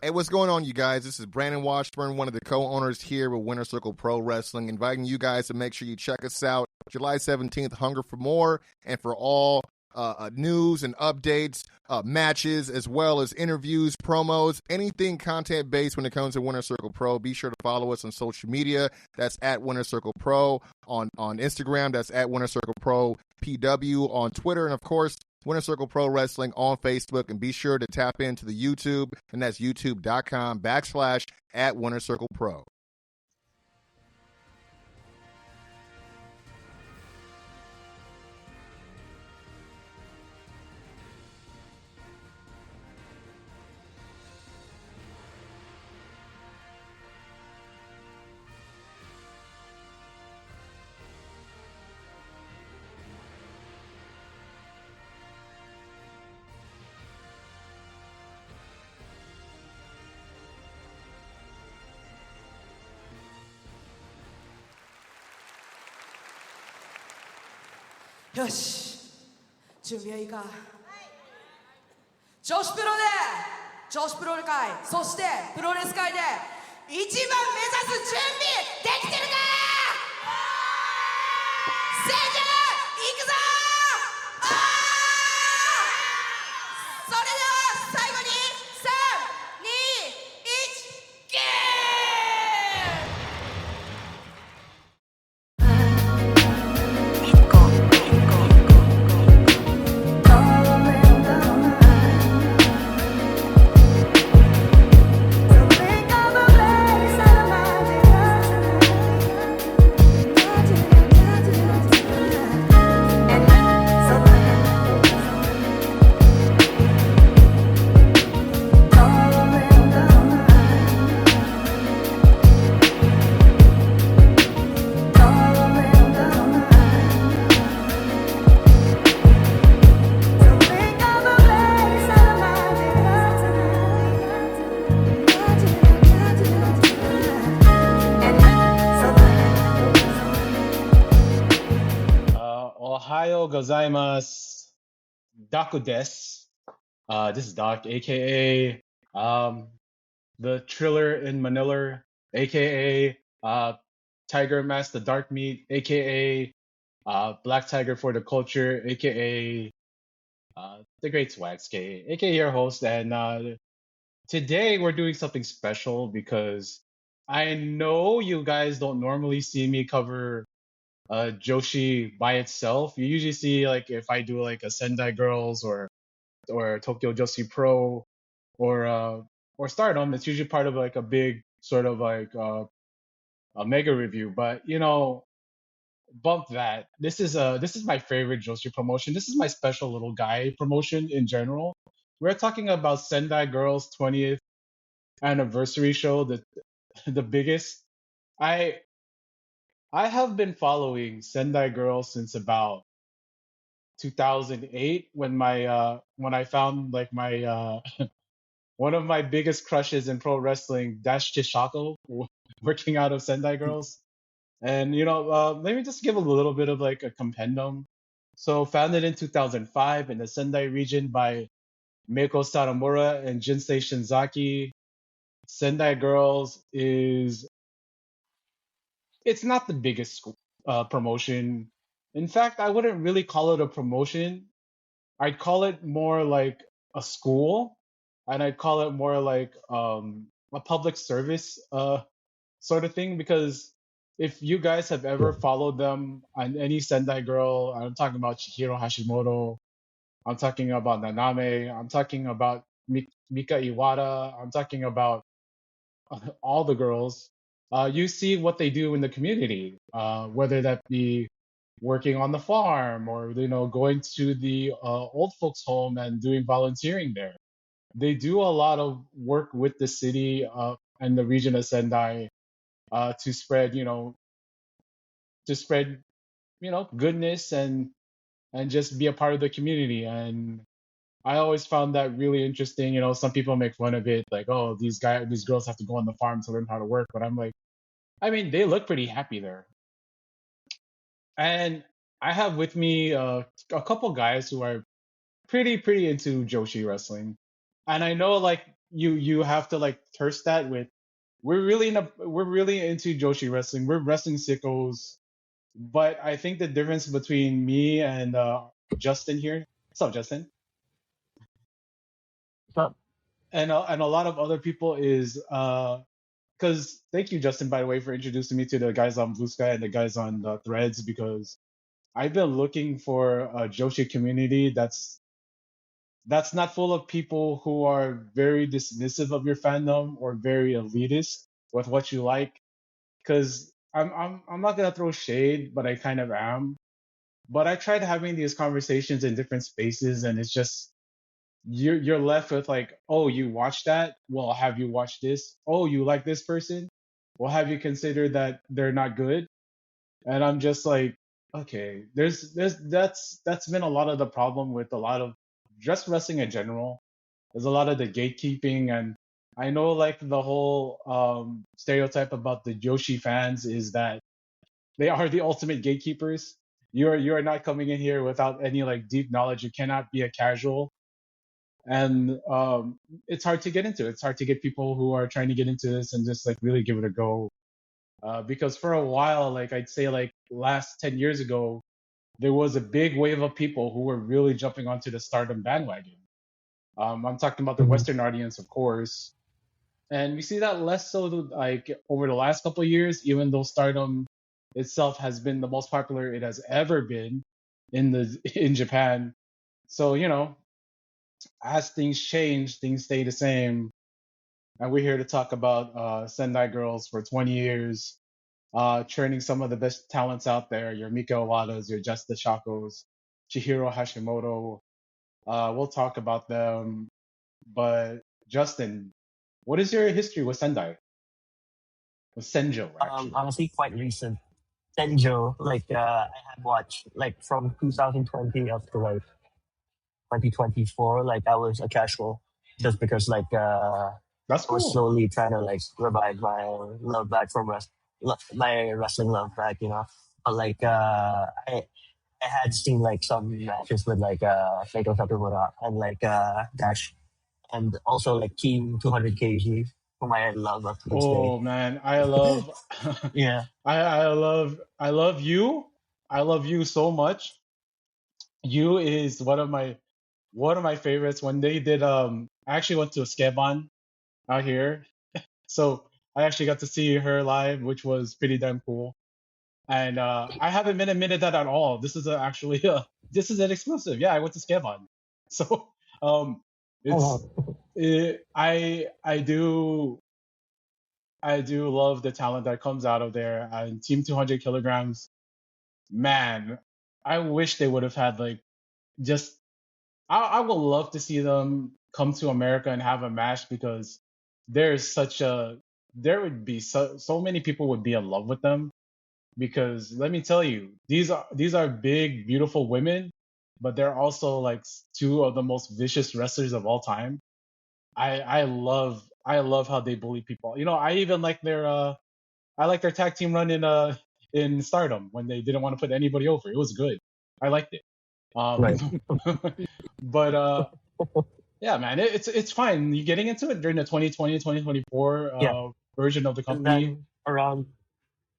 Hey, what's going on, you guys? This is Brandon Washburn, one of the co-owners here with Winter Circle Pro Wrestling, inviting you guys to make sure you check us out July 17th, Hunger for More, and for all news and updates, matches, as well as interviews, promos, anything content-based when it comes to Winter Circle Pro. Be sure to follow us on social media. That's at Winter Circle Pro. On Instagram, that's at Winter Circle Pro PW. On Twitter, and of course, Winter Circle Pro Wrestling on Facebook, and be sure to tap into the YouTube, and that's youtube.com/at Winter Circle Pro.よし準備はいいか女子プロ界そしてプロレス界で一番目指す準備できてるかセンジャー行くぞそれでは最後に321ゲOhio gozaimasu. Daku desu. This is Doc, aka the Triller in Manila, aka Tiger Mask the Dark Meat, aka Black Tiger for the Culture, aka the Great Swag Skate, aka your host. And today we're doing something special because I know you guys don't normally see me cover Joshi by itself. You usually see like if I do like a Sendai Girls or Tokyo Joshi Pro or Stardom, it's usually part of like a big sort of like a mega review. But you know, bump that. This is my favorite Joshi promotion. This is my special little guy promotion in general. We're talking about Sendai Girls 20th anniversary show, the biggest. I I have been following Sendai Girls since about 2008 when I found like my one of my biggest crushes in pro wrestling, Dash Chisako, working out of Sendai Girls. And you know, let me just give a little bit of like a compendium. So founded in 2005 in the Sendai region by Meiko Satomura and Jinsei Shinzaki, Sendai Girls is it's not the biggest promotion. In fact, I wouldn't really call it a promotion. I'd call it more like a school, and I'd call it more like a public service sort of thing. Because if you guys have ever followed them on any Sendai Girl, I'm talking about Chihiro Hashimoto, I'm talking about Naname, I'm talking about Mika Iwata, I'm talking about all the girls, you see what they do in the community, whether that be working on the farm or you know going to the old folks home and doing volunteering there. They do a lot of work with the city and the region of Sendai to spread to spread goodness and just be a part of the community. And I always found that really interesting. You know, some people make fun of it, like, oh, these girls have to go on the farm to learn how to work. But I'm like, I mean, they look pretty happy there. And I have with me a couple guys who are pretty into Joshi wrestling. And I know like you have to like terse that with we're really into Joshi wrestling. We're wrestling sickos. But I think the difference between me and Justin here, what's up, Justin? So, And a lot of other people is because thank you, Justin, by the way, for introducing me to the guys on Blue Sky and the guys on the Threads, because I've been looking for a Joshi community that's not full of people who are very dismissive of your fandom or very elitist with what you like. Because I'm not gonna throw shade, but I kind of am. But I tried having these conversations in different spaces, and it's just you're left with like, oh, you watched that? Well, have you watched this? Oh, you like this person? Well, have you considered that they're not good? And I'm just like, okay, there's that's been a lot of the problem with a lot of just wrestling in general. There's a lot of the gatekeeping, and I know like the whole stereotype about the Joshi fans is that they are the ultimate gatekeepers. You're not coming in here without any like deep knowledge. You cannot be a casual, and it's hard to get into. It's hard to get people who are trying to get into this and just like really give it a go. Because for a while, like I'd say like last 10 years ago, there was a big wave of people who were really jumping onto the Stardom bandwagon. I'm talking about the mhm. Western audience, of course, and we see that less so like over the last couple of years, even though Stardom itself has been the most popular it has ever been in Japan. So as things change, things stay the same. And we're here to talk about Sendai Girls for 20 years, training some of the best talents out there. Your Mika Iwatas, your Just the Chacos, Chihiro Hashimoto. We'll talk about them. But Justin, what is your history with Sendai? With Senjo, actually. Honestly, quite recent. Senjo, I had watched like from 2020 up to like 2024. Like I was a casual, just because That's I was cool. slowly trying to like revive my love back from my wrestling love back. But I had seen like some matches with Saito Satomura and Dash, and also like Team 200 kg, whom I love up to this day. Oh man, I love Yeah. I love you. I love you so much. You is one of my favorites. When they did I actually went to a Skeban out here. So I actually got to see her live, which was pretty damn cool. And I haven't been admitted that at all. This is actually this is an exclusive. Yeah, I went to Skeban. So um it's Oh, I do love the talent that comes out of there. And Team 200 kilograms, man, I wish they would have had like just. I would love to see them come to America and have a match, because there's such a there would be so many people would be in love with them, because let me tell you, these are big beautiful women, but they're also like two of the most vicious wrestlers of all time. I love how they bully people. I even like their I like their tag team run in Stardom when they didn't want to put anybody over. It was good. I liked it. right. Um, but yeah, man, it's fine. You getting into it during the 2020 2024 Yeah. version of the And company. then around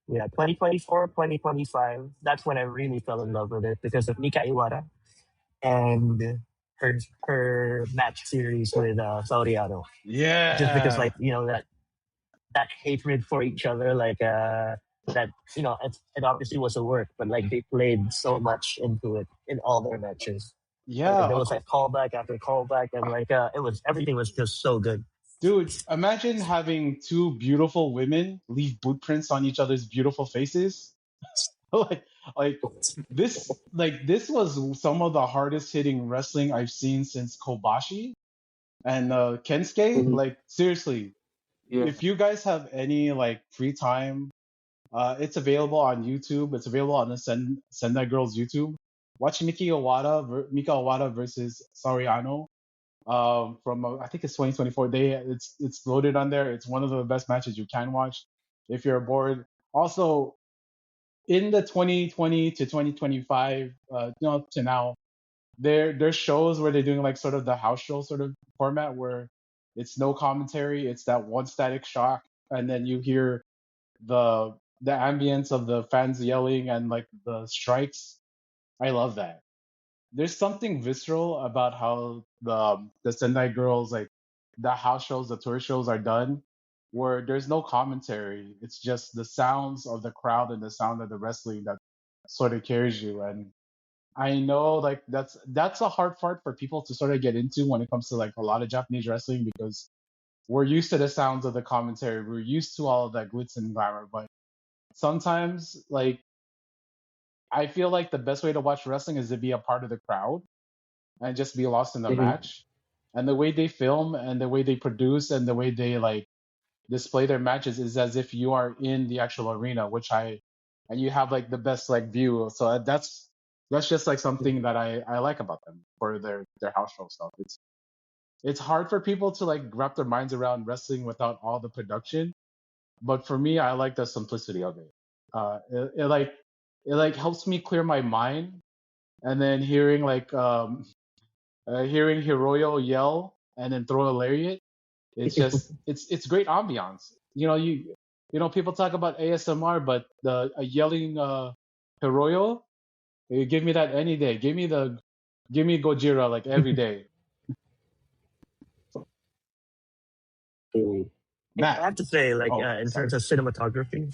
2024, 2025, that's when I really fell in love with it because of Nika Iwata and her match series with Sauriano. Just because Yeah, that hatred for each other, that it obviously was a work, but like they played so much into it in all their matches. Like yeah, there was like callback after callback, and it was everything was just so good. dude. Imagine having two beautiful women leave boot prints on each other's beautiful faces. like, like this was some of the hardest hitting wrestling I've seen since Kobashi and Kensuke. Mhm. Like seriously, Yeah. if you guys have any like free time, it's available on YouTube. It's available on the Sendai Girls YouTube. Watch Mika Iwata versus Sariano. From I think it's 2024. It's loaded on there. It's one of the best matches you can watch if you're bored. Also, in the 2020 to 2025, to now, there's shows where they're doing like sort of the house show sort of format where It's no commentary. It's that one static shot, and then you hear the ambience of the fans yelling and like the strikes. I love that. There's something visceral about how the Sendai Girls, like the house shows, the tour shows are done, where there's no commentary. It's just the sounds of the crowd and the sound of the wrestling that sort of carries you. And I know like that's a hard part for people to sort of get into when it comes to like a lot of Japanese wrestling, because we're used to the sounds of the commentary. We're used to all of that glitz and glamour. But sometimes like I feel like the best way to watch wrestling is to be a part of the crowd and just be lost in the Mhm. match. And the way they film and the way they produce and the way they like display their matches is as if you are in the actual arena, and you have like the best like view. So that's just like something that I like about them for their house show stuff. It's hard for people to like wrap their minds around wrestling without all the production, but for me, I like the simplicity of it. It helps me clear my mind, and then hearing Hiroyo yell and then throw a lariat, it's great ambiance. People talk about ASMR, but the a yelling Hiroyo, give me that any day. Give me Gojira like every day. Mm. I Matt. have to say, like Oh, in sorry. terms of cinematography,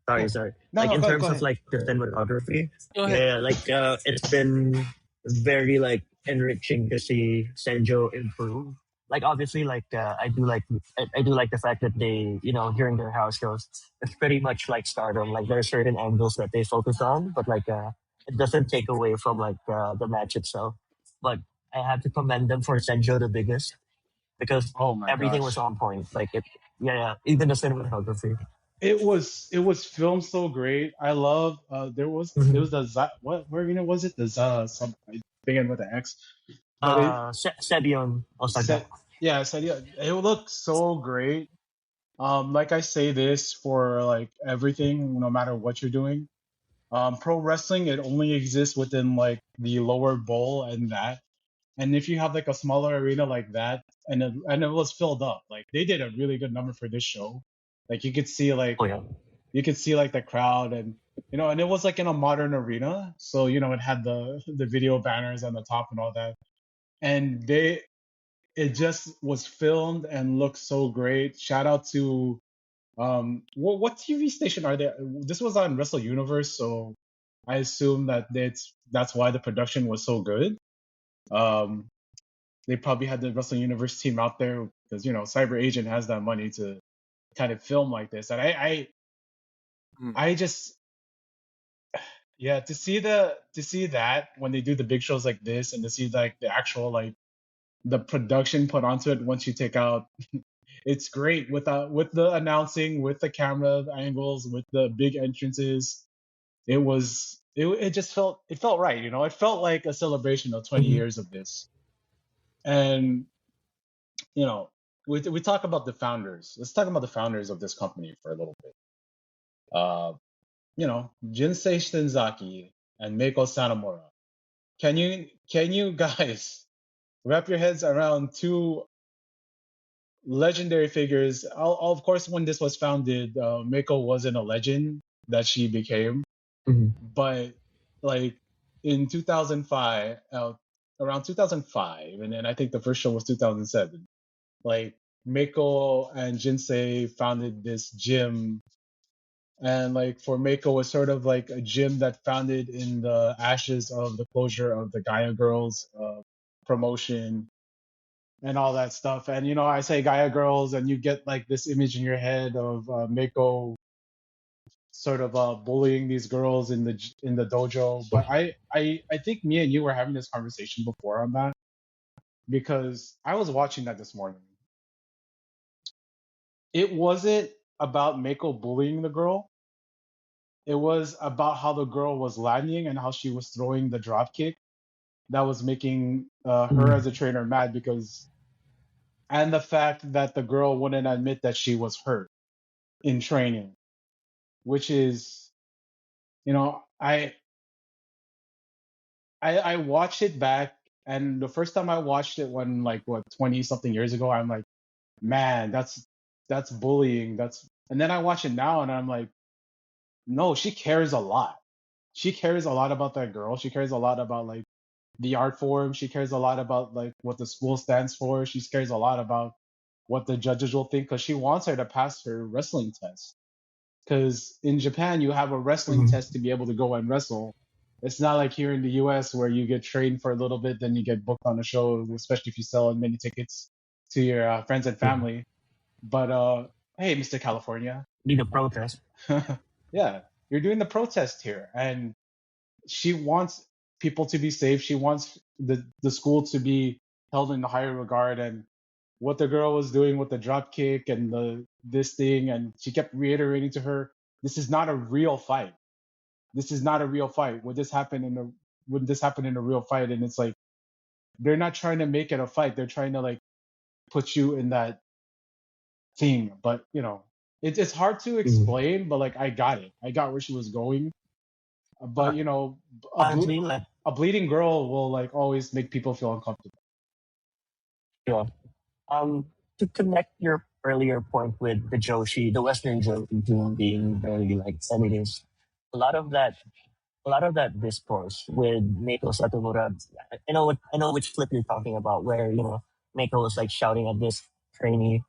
sorry, Yeah. sorry. No, Like no, in go terms of ahead. like the cinematography, Go ahead. yeah, like it's been very like enriching to see Senjo improve. Like obviously, like I do like the fact that they, during their house shows, it's pretty much like Stardom. Like there are certain angles that they focus on, but like it doesn't take away from like the match itself. But I have to commend them for Senjo the biggest, because Oh my everything was gosh. on point. Like it, yeah, yeah, even the cinematography. It was filmed so great. I love there was Mhm. the what where was it? The some begin with an X. But it Sebion Osaka. said yeah, it said yeah, it looked so great. Like I say this for like everything, no matter what you're doing. Pro wrestling, it only exists within like the lower bowl and that. And if you have like a smaller arena like that, and it was filled up, like they did a really good number for this show. Like Oh yeah. you could see like the crowd, and it was like in a modern arena, so it had the video banners on the top and all that, and it just was filmed and looked so great. Shout out to what TV station are they? This was on Wrestle Universe, so I assume that's why the production was so good. Um, they probably had the Wrestle Universe team out there because Cyber Agent has that money to kind of film like this, and Mm. I just yeah, to see that when they do the big shows like this, and to see like the actual like the production put onto it once you take out, it's great with the announcing, with the camera angles, with the big entrances. It just felt right, it felt like a celebration of 20 Mhm. years of this. And you know we talk about the founders. Let's talk about the founders of this company for a little bit. Uh, Jinsei Shinzaki and Meiko Sanomura. Can you guys wrap your heads around two legendary figures? Of course, when this was founded, Meiko wasn't a legend that she became, Mhm. but like in 2005, around 2005, and then I think the first show was 2007. Like Meiko and Jinsei founded this gym, and like for Mako was sort of like a gym that founded in the ashes of the closure of the Gaia Girls promotion and all that stuff. And I say Gaia Girls, and you get like this image in your head of Mako sort of bullying these girls in the dojo. But I think me and you were having this conversation before on that, because I was watching that this morning. It wasn't about Mako bullying the girl. It was about how the girl was landing and how she was throwing the drop kick that was making her as a Mhm. trainer mad, and the fact that the girl wouldn't admit that she was hurt in training, which is, you know, I watched it back, and the first time I watched it when like what 20 something years ago, I'm like, man, that's bullying. And then I watch it now and I'm like, no, she cares a lot. She cares a lot about that girl. She cares a lot about like the art form. She cares a lot about like what the school stands for. She cares a lot about what the judges will think because she wants her to pass her wrestling test. Because in Japan, you have a wrestling Mhm. test to be able to go and wrestle. It's not like here in the US where you get trained for a little bit, then you get booked on a show, especially if you sell many tickets to your friends and Yeah. family. But hey, Mr. California, Need a protest. yeah, you're doing the protest here, and she wants people to be safe. She wants the school to be held in higher regard. And what the girl was doing with the drop kick and the this thing, and she kept reiterating to her, "This is not a real fight. This is not a real fight. Would this happen in a real fight?" And it's like they're not trying to make it a fight. They're trying to like put you in that thing. But it's hard to Mhm. explain. But like I got it. I got where she was going. Uh, But a Honestly, like, a bleeding girl will like always make people feel uncomfortable. yeah. Um, to connect your earlier point with the Joshi, the Western Joshi team being very like elitist, a lot of that, a lot of that discourse with Meiko Satomura, I know which clip you're talking about, where Meiko was like shouting at this trainee.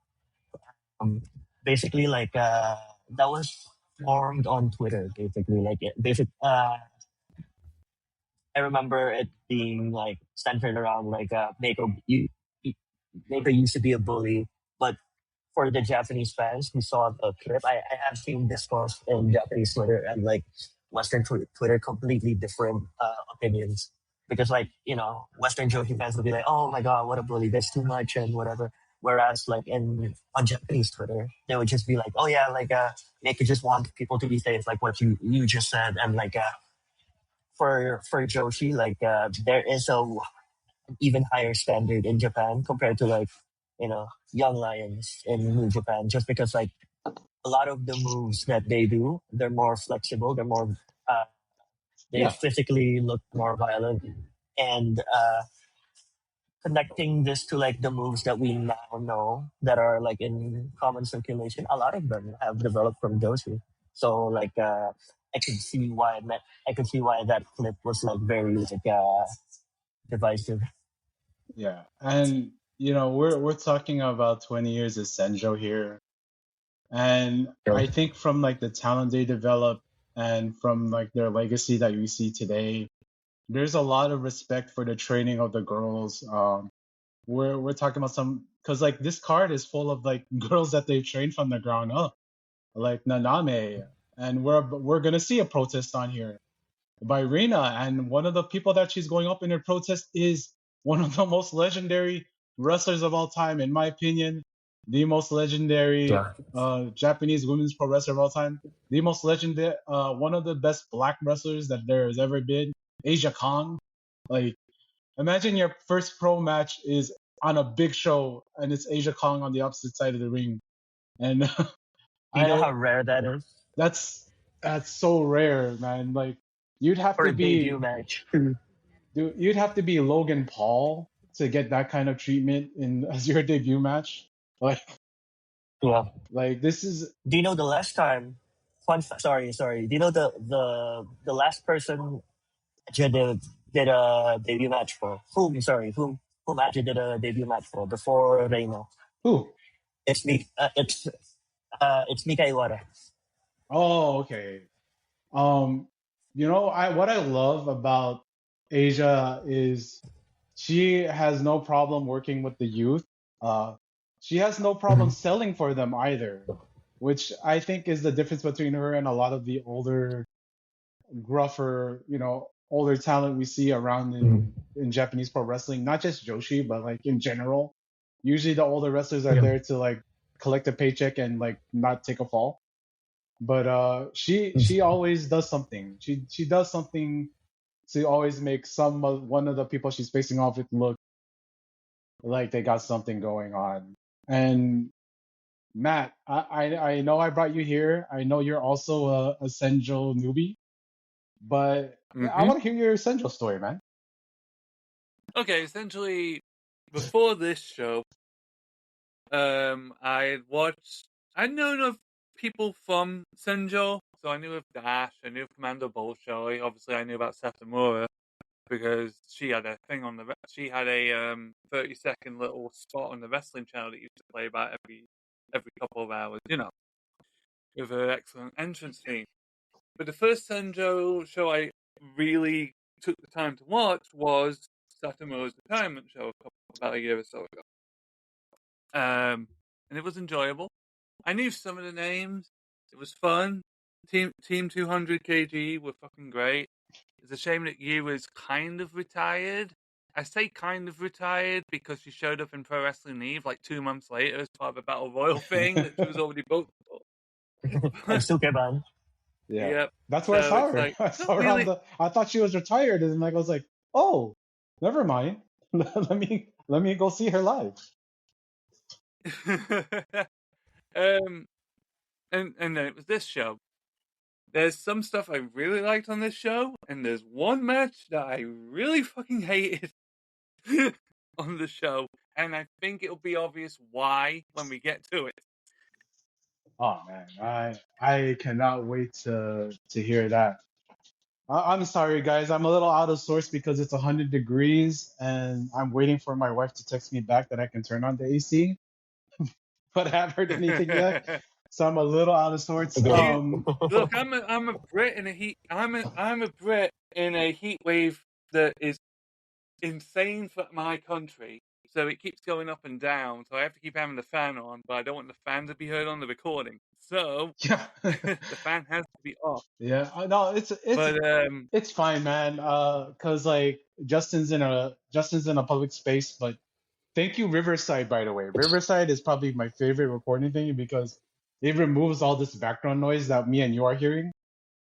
Um, basically, like that was formed on Twitter. Basically, like basic. I remember it being like centered around like Meiko used to be a bully, but for the Japanese fans who saw the clip, I have seen discourse in Japanese Twitter and like Western Twitter completely different opinions. Because like Western Joshi fans would be like, "Oh my god, what a bully! That's too much," and whatever. Whereas like in on Japanese Twitter, they would just be like, "Oh yeah, like they could just want people to be safe, like what you just said," and like for Joshi, like there is a even higher standard in Japan compared to like young lions in New Japan, just because like a lot of the moves that they do, they're more flexible, they're more uh, they Yeah, physically look more violent, and connecting this to like the moves that we now know that are like in common circulation, a lot of them have developed from Joshi. So like I could see why that clip was like very like divisive. yeah. And we're talking about 20 years of Senjo here. And So, I think from like the talent they develop and from like their legacy that we see today, there's a lot of respect for the training of the girls. We're talking about some because like this card is full of like girls that they trained from the ground up, like Naname, and we're gonna see a protest on here by Reina, and one of the people that she's going up in her protest is one of the most legendary wrestlers of all time, in my opinion, the most legendary yeah. Japanese women's pro wrestler of all time, the most legendary, one of the best black wrestlers that there has ever been, Asia Kong. Like, imagine your first pro match is on a big show, and it's Asia Kong on the opposite side of the ring, and Do you know I how rare that is that's that's so rare, man. Like, you'd have for to a debut be match? Dude, you'd have to be Logan Paul to get that kind of treatment in as your debut match. Like, Yeah. this is Do you know the last time? Sorry. Do you know the last person Aja did a debut match for? Whom Aja did a debut match for before Reino? who? It's me. It's Mika Iwata. Oh, okay. Um, I what I love about Asia is she has no problem working with the youth. Uh, she has no problem Mhm. selling for them either, which I think is the difference between her and a lot of the older gruffer, older talent we see around Mhm. in Japanese pro wrestling, not just Joshi, but like in general. Usually the older wrestlers are Yeah. there to like collect a paycheck and like not take a fall. But she always does something. She does something to always make one of the people she's facing off with look like they got something going on. And Matt, I know I brought you here. I know you're also a Senjo newbie, but yeah, I Hmm. want to hear your Senjo story, man. Okay, essentially, before this show, I watched. I'd known of people from Senjo, so I knew of Dash, I knew of Commando Bolshoi. Obviously, I knew about Satomura because she had a thing on the. She had a 30-second little spot on the wrestling channel that used to play about every couple of hours. You know, with her excellent entrance theme. But the first Senjo show I really took the time to watch was Satomura's retirement show about a year or so ago. And it was enjoyable. I knew some of the names. It was fun. Team 200 kg were fucking great. It's a shame that Yu was kind of retired. I say kind of retired because she showed up in Pro Wrestling Eve like 2 months later as part of a Battle Royal thing that she was already booked for. I'm still man. Yeah. Yep. That's where I So saw it's her. like, I saw her on the. I thought she was retired, and like I was like, oh, never mind. let me go see her live. and then it was this show. There's some stuff I really liked on this show, and there's one match that I really fucking hated on the show, and I think it'll be obvious why when we get to it. Oh man, I cannot wait to hear that. I'm sorry, guys. I'm a little out of sorts because it's 100 degrees, and I'm waiting for my wife to text me back that I can turn on the AC. But I haven't heard anything yet, so I'm a little out of sorts. Again. Look, I'm a Brit in a heat. I'm a Brit in a heat wave that is insane for my country. So it keeps going up and down. So I have to keep having the fan on, but I don't want the fan to be heard on the recording. So Yeah, the fan has to be off. yeah. No, But it's fine, man. Cause like Justin's in a public space, but thank you, Riverside, by the way. Riverside is probably my favorite recording thing because it removes all this background noise that me and you are hearing,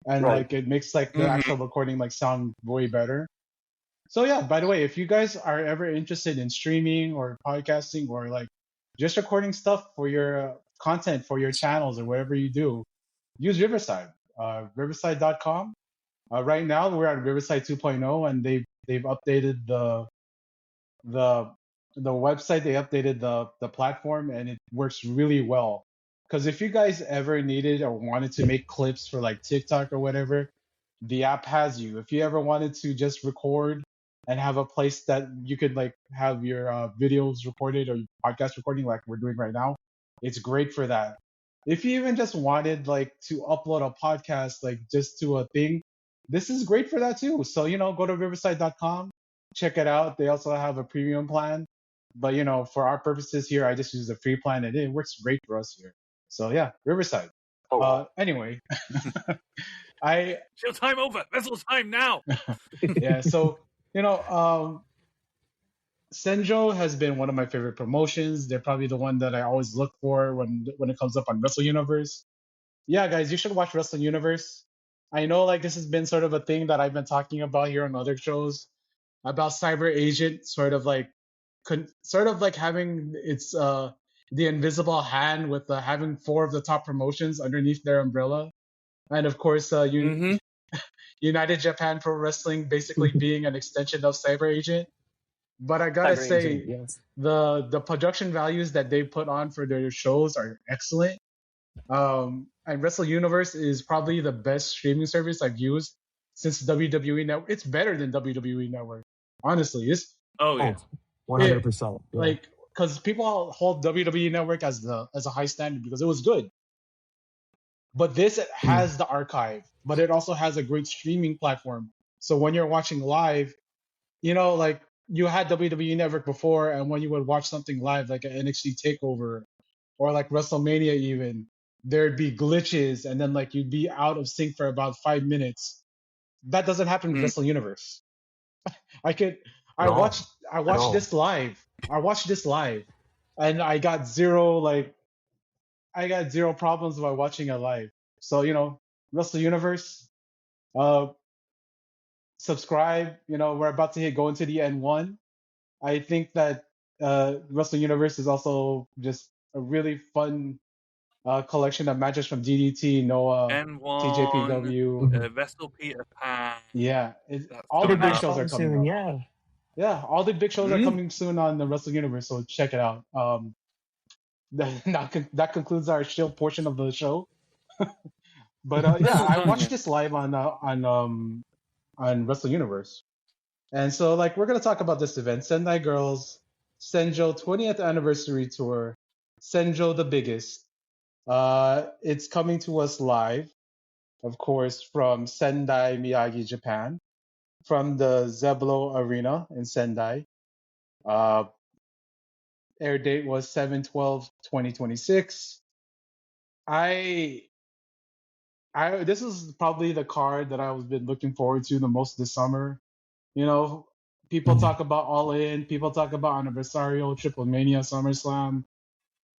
and Right. like it makes like the mhm. actual recording like sound way better. So yeah, by the way, if you guys are ever interested in streaming or podcasting or like just recording stuff for your content for your channels or whatever you do, use Riverside. Riverside.com. Right now we're at Riverside 2.0, and they've updated the the website. They updated the platform, and it works really well. Because if you guys ever needed or wanted to make clips for like TikTok or whatever, the app has you. If you ever wanted to just record and have a place that you could like have your videos recorded or podcast recording like we're doing right now, it's great for that. If you even just wanted like to upload a podcast like just to a thing, this is great for that too. So go to riverside.com, check it out. They also have a premium plan, but for our purposes here, I just use the free plan, and it works great for us here. So yeah, Riverside. Oh wow. Anyway, I Show time over. Wrestle time now. yeah. So Senjo has been one of my favorite promotions. They're probably the one that I always look for when it comes up on Wrestle Universe. Yeah, guys, you should watch Wrestle Universe. I know like this has been sort of a thing that I've been talking about here on other shows about Cyber Agent, sort of like having its the invisible hand with having four of the top promotions underneath their umbrella, and of course, Mm-hmm. United Japan Pro Wrestling basically being an extension of Cyber Agent. But I gotta Cyber say, Agent, yes. the production values that they put on for their shows are excellent. And Wrestle Universe is probably the best streaming service I've used since WWE Network. It's better than WWE Network, honestly. Oh yeah. 100%. Yeah. Like because people hold WWE Network as a high standard because it was good, but this has the archive, but it also has a great streaming platform. So when you're watching live, like you had WWE Network before, and when you would watch something live, like an NXT Takeover or like WrestleMania, even there'd be glitches, and then like you'd be out of sync for about 5 minutes. That doesn't happen with Mm. Wrestle Universe. I could, I No, watched, I at watched all. this live. I watched this live, and I got zero problems by watching it live. So Wrestle Universe, uh, subscribe. We're about to go into the N1. I think that Wrestle Universe is also just a really fun collection of matches from DDT, Noah, N1, TJPW. Vessel Peter Pan. Yeah, That's all the coming big Pretty up. shows are fun coming soon, up. yeah. Yeah, all the big shows are Mm. coming soon on the Wrestle Universe, so check it out. that concludes our chill portion of the show. But yeah, I watched Yeah. this live on Wrestle Universe, and so like we're gonna talk about this event, Sendai Girls Senjo 20th Anniversary Tour, Senjo the biggest. It's coming to us live, of course, from Sendai, Miyagi, Japan, from the Zeblo Arena in Sendai. Uh, Air date was 7/12/2026. I this is probably the card that I've been looking forward to the most this summer. You know, people talk about All In, people talk about Anniversario, Triple Mania, SummerSlam.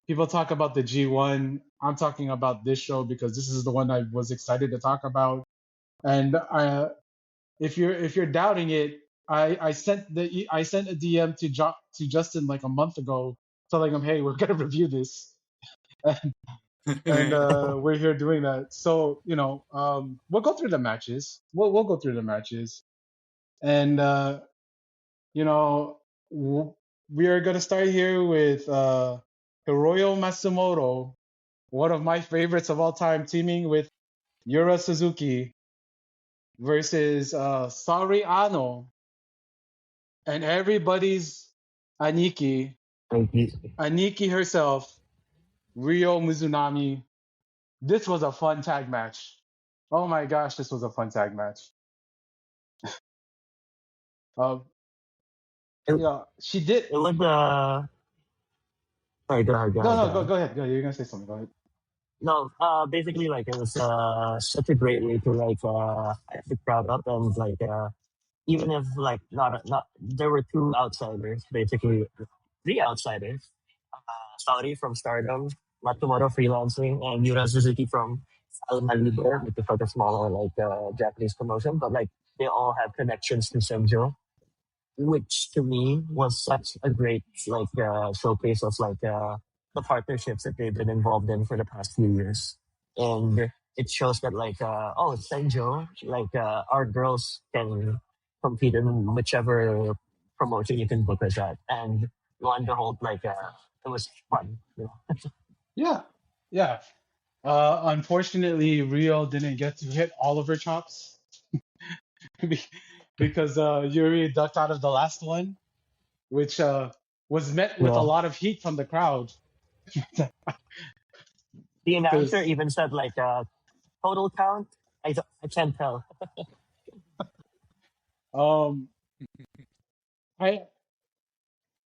People talk about the G1. I'm talking about this show because this is the one I was excited to talk about. And if you're doubting it, I sent a DM to Justin like a month ago, telling him, hey, we're gonna review this, and we're here doing that. So we'll go through the matches. We'll go through the matches, and you know w- we are gonna start here with Hiroyo Matsumoto, one of my favorites of all time, teaming with Yura Suzuki versus Sari Ano and everybody's Aniki, Thank you. Aniki herself, Ryo Mizunami. This was a fun tag match. Oh my gosh, this was a fun tag match. Uh, It, yeah, she did. it was sorry, go ahead, go No, ahead, go no, go ahead. go ahead. Go. You're gonna say something. Go ahead. No, basically like it was such a great way to like hype the crowd up and like even if like not there were two outsiders, basically three outsiders. Saudi from Stardom, Matsumoto freelancing, and Yura Suzuki from Alma Libre, which is like a smaller like Japanese promotion, but like they all have connections to Senjo, which to me was such a great like showcase of like the partnerships that they've been involved in for the past few years, and it shows that like oh Senjo like our girls can compete in whichever promotion you can book us at, and lo and behold like it was fun, you know. Yeah, yeah. Unfortunately, Rio didn't get to hit all of her chops be- because Yuri ducked out of the last one, which was met with a Yeah, lot of heat from the crowd. the announcer Because even said like total count. I can't tell. um, I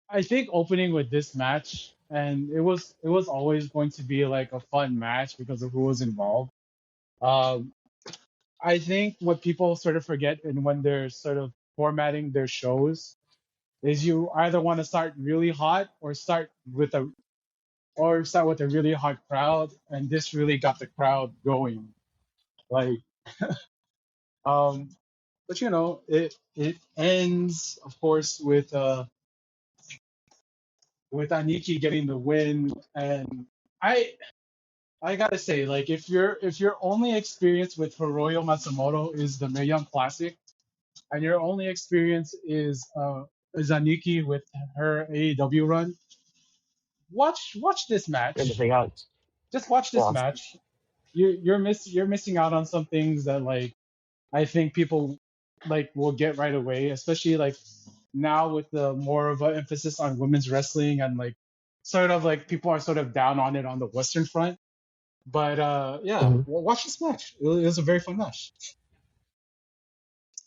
I think opening with this match, and it was always going to be like a fun match because of who was involved. Um, I think what people sort of forget and when they're sort of formatting their shows is you either want to start really hot or start with a really hot crowd, and this really got the crowd going. Like, um, but it ends, of course, with Aniki getting the win, and I I gotta say, like, if your only experience with Hiroyo Matsumoto is the Mae Young Classic, and your only experience is Aniki with her AEW run, watch this match. Anything else? Just watch this Yeah. match. You're missing out on some things that like I think people like will get right away, especially like now with the more of an emphasis on women's wrestling and like sort of like people are sort of down on it on the Western front. But yeah, Mhm. watch this match. It was a very fun match.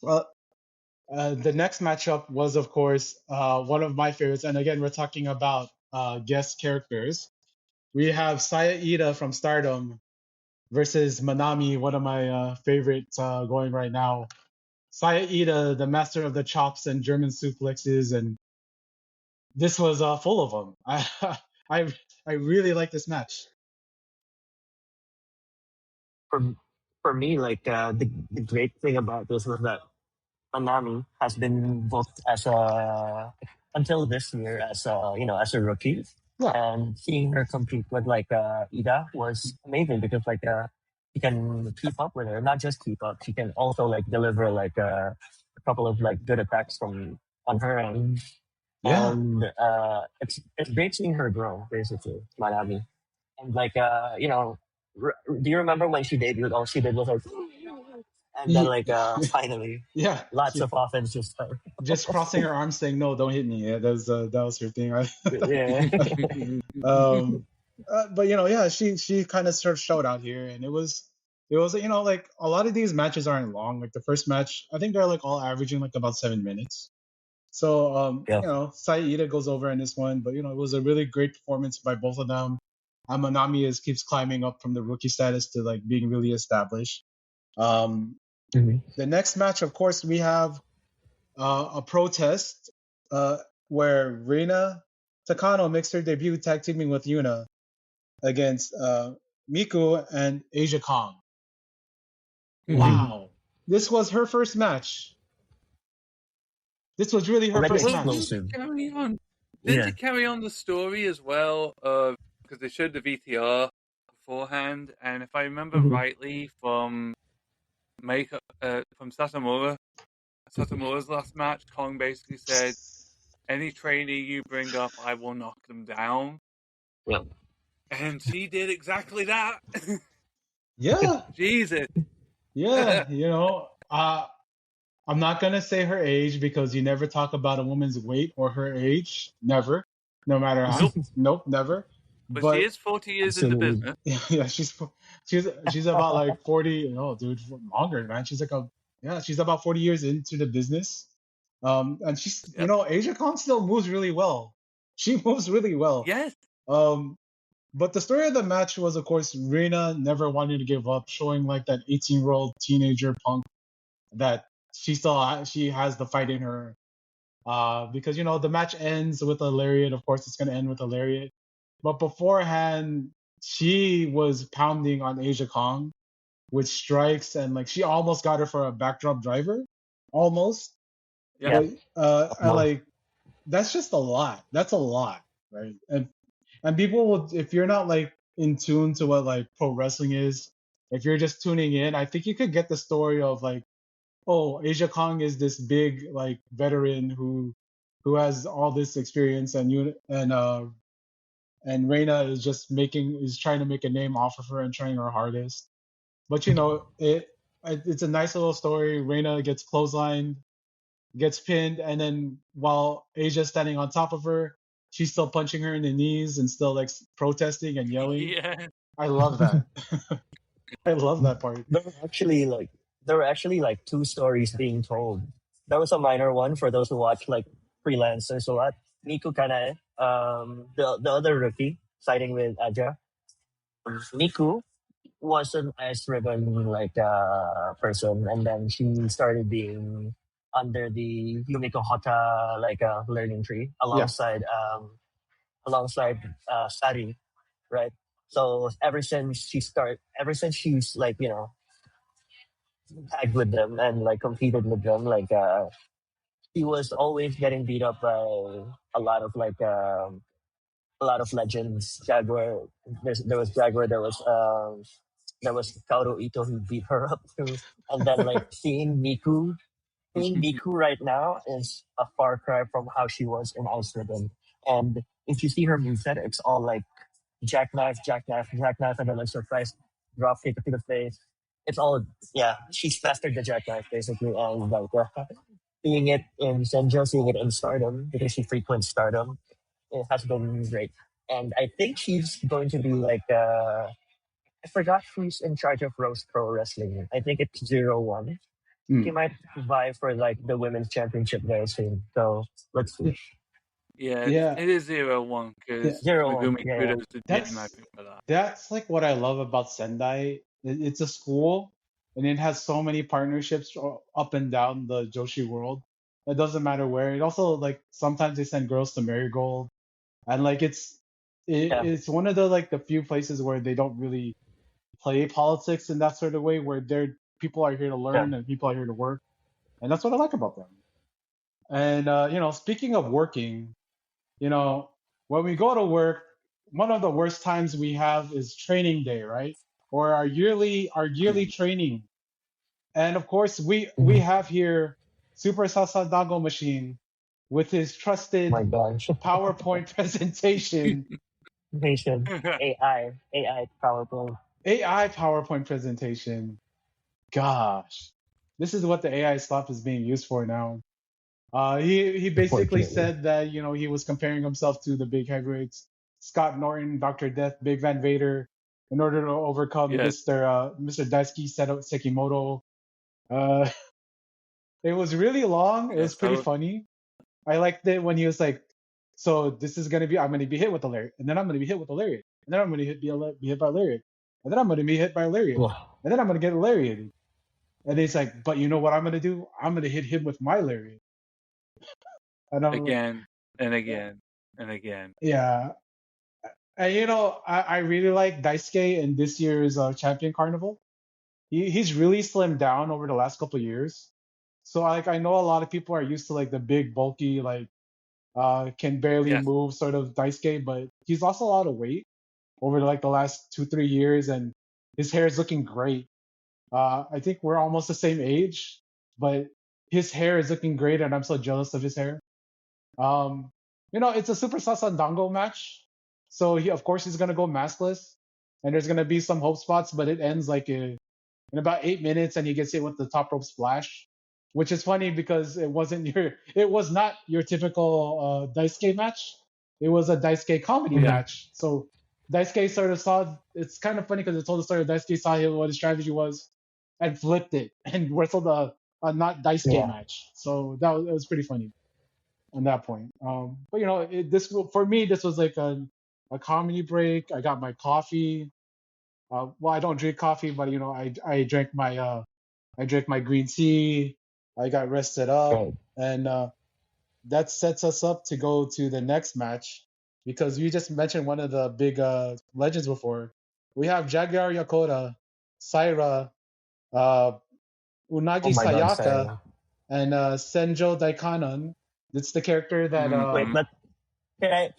Well, the next matchup was, of course, one of my favorites. And again, we're talking about guest characters. We have Saya Ida from Stardom versus Manami, one of my favorites going right now. Saya Ida, the master of the chops and German suplexes, and this was full of them. I I really like this match. for for me, like the great thing about this was that Manami has been booked as a until this year as a as a rookie, Yeah, and seeing her compete with like Ida was amazing because like she can keep up with her, not just keep up, she can also like deliver like a couple of like good attacks from on her end. Yeah. and it's great seeing her grow basically, Manami. And like do you remember when she debuted? All she did was like, and then like finally, Yeah. lots of offense just started. Just crossing her arms saying, "No, don't hit me." Yeah, that was her thing, right? Yeah. um, but yeah, she kind of sort of showed out here, and it was like a lot of these matches aren't long. Like the first match, I think they're like all averaging like about 7 minutes. So Yeah. Saida goes over in this one, but it was a really great performance by both of them. Amanami keeps climbing up from the rookie status to like being really established. Um, Mhm. the next match, of course, we have a protest uh, where Reina Takano makes her debut tag teaming with Yuna against Miku and Asia Kong. Mhm. Wow. This was her first match. This was really her Already first Well, match. explosive. carry on. Didn't Yeah. it carry on the story as well? Because they showed the VTR beforehand, and if I remember Mhm. rightly from from Satomura's last match, Kong basically said, "Any trainee you bring up, I will knock them down," Yeah. and she did exactly that. Yeah. Jesus. Yeah. I'm not gonna say her age because you never talk about a woman's weight or her age. Never. No matter how. Nope. Nope, never. But she But is 40 years in the Absolutely. business. yeah, she's about like 40. No, dude, longer, man. She's about 40 years into the business. And she's Yep. Asia Kong still moves really well. She moves really well. Yes. Um, but the story of the match was, of course, Reina never wanting to give up, showing like that 18-year-old teenager punk that she has the fight in her. Because the match ends with a lariat. Of course, it's gonna end with a lariat. But beforehand, she was pounding on Asia Kong with strikes, and like she almost got her for a backdrop driver, almost. Yep. Yeah. But I Almost. like that's just a lot. That's a lot, right? And people will, if you're not like in tune to what like pro wrestling is, if you're just tuning in, I think you could get the story of like, oh, Asia Kong is this big like veteran who has all this experience, and Reina is trying to make a name off of her and trying her hardest. But it's a nice little story. Reina gets clotheslined, gets pinned, and then while Asia's standing on top of her, she's still punching her in the knees and still like protesting and yelling. Yeah. I love that. I love that part. There were actually like two stories being told. There was a minor one for those who watch like freelancers a lot. Miku Kanae, the other rookie, siding with Aja. Miku was an ice ribbon like person, and then she started being under the Yumiko Hota like learning tree Yeah. alongside Sari, right? So ever since she's like tagged with them and like competed with them, like she was always getting beat up by a lot of like a lot of legends. Jaguar, there was Jaguar, there was Kaoru Ito who beat her up too, and then like seeing Miku right now is a far cry from how she was in Ice Ribbon. And if you see her moveset, it's all like jackknife, jackknife, jackknife, and then like surprise drop kick to the face. It's all yeah. She's mastered the jackknife basically, and like seeing it in Senjo, seeing it in Stardom because she frequents Stardom, it has been great. And I think she's going to be like I forgot who's in charge of Rose Pro Wrestling. I think it's 01. She Mm. might vie for like the women's championship very soon. So let's see. Yeah, Yeah. it is 0-1 Yeah. because 01. Megumi Yeah, yeah. Kudos to Jim, I That's think, for that. that's like what I love about Sendai. It's a school, and it has so many partnerships up and down the Joshi world. It doesn't matter where. It also like sometimes they send girls to Marigold, and like Yeah, it's one of the like the few places where they don't really play politics in that sort of way, where they're people are here to yeah. learn and people are here to work, and that's what I like about them. And speaking of working, you know, when we go to work, one of the worst times we have is training day, right? Or our yearly training. And of course, we Mhm. have here Super Sasa Dago machine with his Oh trusted my gosh. PowerPoint presentation, Nation. AI PowerPoint. AI PowerPoint presentation. Gosh, this is what the AI stuff is being used for now. He basically Unfortunately. said that he was comparing himself to the big heavyweights, Scott Norton, Doctor Death, Big Van Vader, in order to overcome yes, Mr. Daisuke Sekimoto. Uh, it was really long. It was yes, pretty funny. I liked it when he was like, "So this is gonna be I'm gonna be hit with a lariat, and then I'm gonna be hit with a lariat, and then I'm gonna be hit by a lariat, and then I'm gonna be hit by a lariat, Yeah. and then I'm gonna get a lariat." And he's like, "But you know what I'm gonna do? I'm gonna hit him with my lariat." And I'm like, again and again and again. "Yeah." And I really like Daisuke in this year's Champion Carnival. He's really slimmed down over the last couple of years. So like I know a lot of people are used to like the big bulky like can barely Yes, move sort of Daisuke, but he's lost a lot of weight over like the last 2-3 years, and his hair is looking great. I think we're almost the same age, but his hair is looking great, and I'm so jealous of his hair. Um, it's a Super Sasandango match, so of course he's gonna go maskless, and there's gonna be some hope spots, but it ends like in about 8 minutes, and he gets hit with the top rope splash, which is funny because it was not your typical Daisuke match. It was a Daisuke comedy yeah, Mhm. match. So Daisuke sort of saw. It's kind of funny because it told the story of Daisuke saw what his strategy was, and flipped it and wrestled a not Daisuke Yeah. match. So it was pretty funny on that point. But this for me this was like a comedy break. I got my coffee. Well, I don't drink coffee, but I drank my green tea. I got rested up, Right. and that sets us up to go to the next match because you just mentioned one of the big legends before. We have Jaguar Yakota, Saira, uh, Oh Unagi my God, Sayaka, Sarah. and Senjo Daikanon. It's the character that Wait, hmm but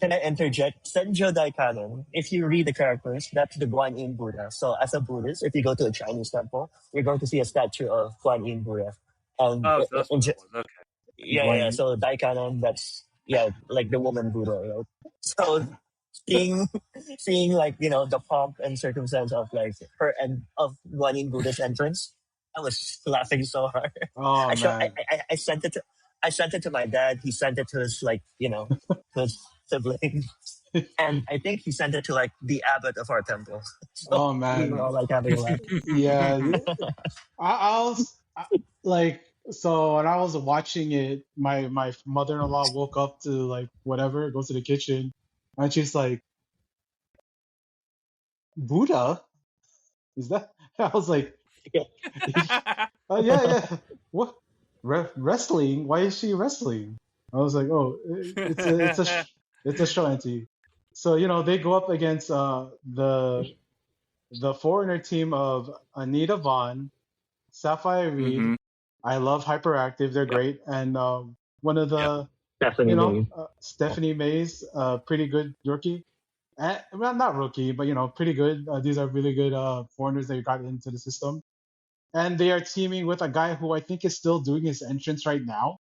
can I interject? Senjo Daikanon, if you read the characters, that's the Guan Yin Buddha. So as a Buddhist, if you go to a Chinese temple, you're going to see a statue of Guan Yin Buddha. And Oh, so that's what it was. Okay. yeah. Guan. So Daikanon, that's yeah, like the woman Buddha, right? So seeing seeing like the pomp and circumstance of like her and of Guan Yin Buddha's entrance, I was laughing so hard. Oh I show man. I sent it to my dad. He sent it to his his sibling, and I think he sent it to like the abbot of our temple. So Oh we were man. all like having a laugh. Yeah. I was like, so when I was watching it, my mother-in-law woke up to like whatever, goes to the kitchen, and she's like, "Buddha? Is that?" I was like, "Oh yeah, yeah. What? Wrestling? Why is she wrestling?" I was like, "Oh, it's a show, auntie." So they go up against the foreigner team of Anita Vaughn, Sapphire Reed. hmm I love Hyperactive. They're Yep. great. And one of Yep. the, Definitely. Stephanie Mays, pretty good rookie. Well, not rookie, but pretty good. These are really good foreigners that got into the system. And they are teaming with a guy who I think is still doing his entrance right now.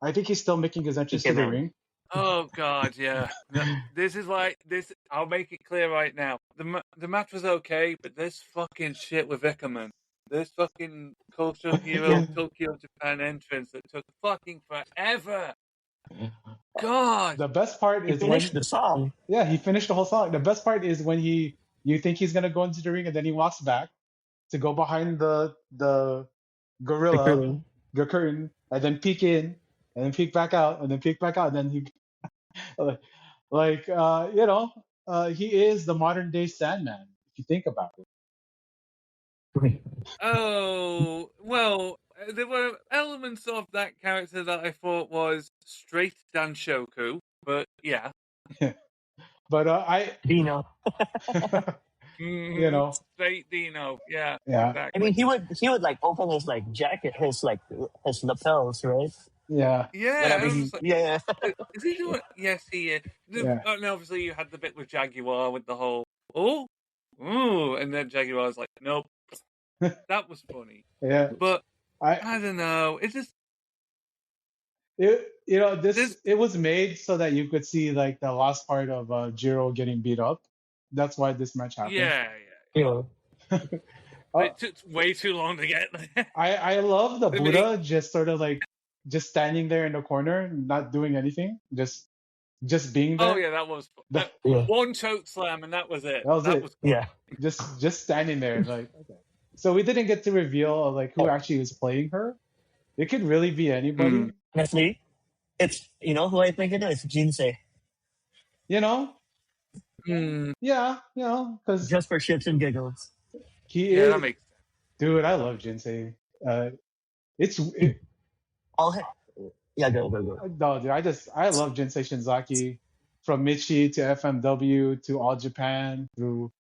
I think he's still making his entrance Okay, to the man. ring. Oh God, yeah. No, this is like this. I'll make it clear right now. The match was okay, but this fucking shit with Ickerman, this fucking cultural hero Yeah. Tokyo Japan entrance that took fucking forever. God. The best part He is finished when, the song. yeah, he finished the whole song. The best part is when you think he's gonna go into the ring and then he walks back to go behind the The gorilla, curtain. the curtain, and then peek in, and then peek back out, and then peek back out, and then he like he is the modern day Sandman if you think about it. Oh well, there were elements of that character that I thought was straight Danshoku, but yeah, But I Dino. you know straight Dino. Yeah, yeah I exactly. mean, he would like open his like jacket, his lapels, right? yeah Yeah, Whenever I was he, just like, yeah, is he doing? Yes, he is. yeah And obviously, you had the bit with Jaguar with the whole oh, ooh, and then Jaguar was like, nope, that was funny. yeah But I I don't know. It's just this This, it was made so that you could see like the last part of Jiro getting beat up. That's why this match happened. yeah. You know, uh, It took way too long to get there. I love the I mean, Buddha just sort of like just standing there in the corner, not doing anything, just being oh there. yeah, that was That yeah, one choke slam, and that was it. was That it. was good. yeah. Just standing there, like okay. So we didn't get to reveal like who actually was playing her. It could really be Mm. anybody, Honestly, it's who I think it is. Jinsei. you know. Mm. Yeah, because Just for shits and giggles. he Yeah, that is, makes sense. dude. I love Jinsei. Uh, it. All yeah, go. No, dude. I love Jinsei Shinzaki from Michi to FMW to All Japan through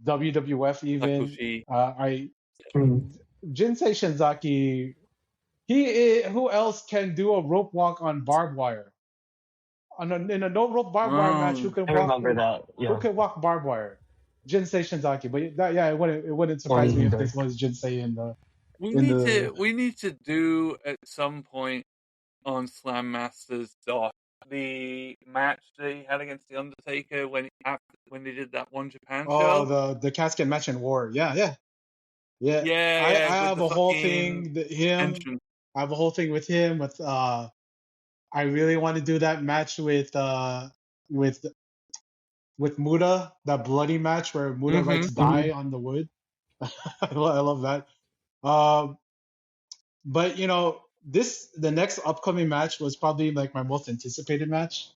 WWF even. Takushi. I Mm. Jinsei Shinzaki. Who else can do a rope walk on barbed wire? In a no rope barbed wire match, Oh, I remember that. who Yeah, can walk barbed wire? Jinsei Shinzaki. But yeah, it wouldn't only surprise me if either. this was Jinsei we in need the to we need to do at some point on Slam Masters Doc the match they had against the Undertaker when they did that One Japan oh show. the casket match in War. Yeah. Yeah, I yeah, I with have the a whole fucking thing him. entrance. I have a whole thing with him with I really want to do that match with with Muda, that bloody match where Muda Mm-hmm. writes Hmm. die on the wood. I love that. Um, but the next upcoming match was probably like my most anticipated match.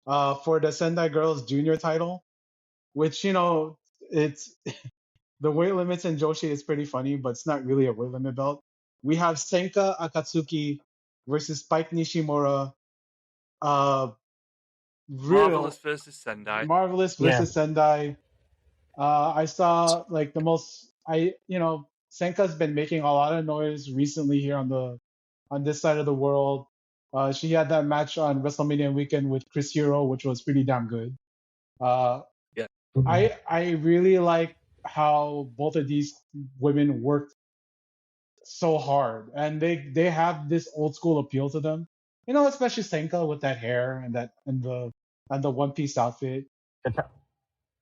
For the Sendai Girls Junior title, which it's the weight limits in Joshi is pretty funny, but it's not really a weight limit belt. We have Senka Akatsuki versus Spike Nishimura. Uh, Marvelous real versus Sendai. Marvelous Yeah, versus Sendai. I saw like the most. Senka's been making a lot of noise recently here on this side of the world. She had that match on WrestleMania weekend with Chris Hero, which was pretty damn good. Uh, Yeah. mhm. I really like how both of these women worked so hard, and they have this old school appeal to them. Especially Senka with that hair and the one piece outfit. The ti-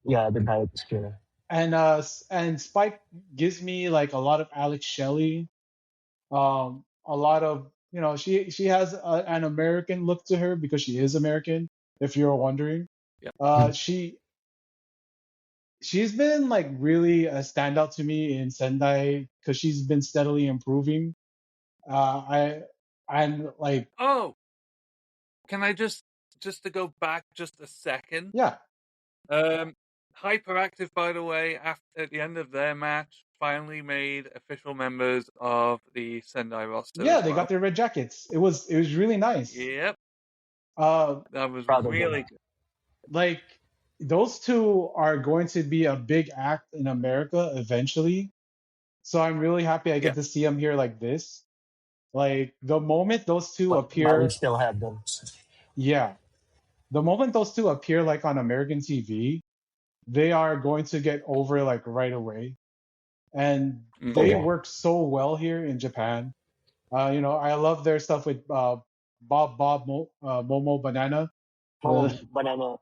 yeah, the types. Yeah. And Spike gives me like a lot of Alex Shelley, a lot of she has an American look to her because she is American. If you're wondering, Yeah. uh, she she's been like really a standout to me in Sendai because she's been steadily improving. I I'm like Oh, can I just to go back just a second? yeah Um, Hyperactive, by the way, at the end of their match, finally made official members of the Sendai roster yeah as they got well. their red jackets. It was really nice. Yep, Uh, that was Proud of them. really good. like those two are going to be a big act in America eventually. So I'm really happy I Yeah. get to see them here like this. Like the moment those two But we appear, still have them. yeah, the moment those two appear like on American TV, they are going to get over like right away. And Oh they Mm-hmm. yeah. work so well here in Japan. I love their stuff with Momo Banana, Oh, the banana.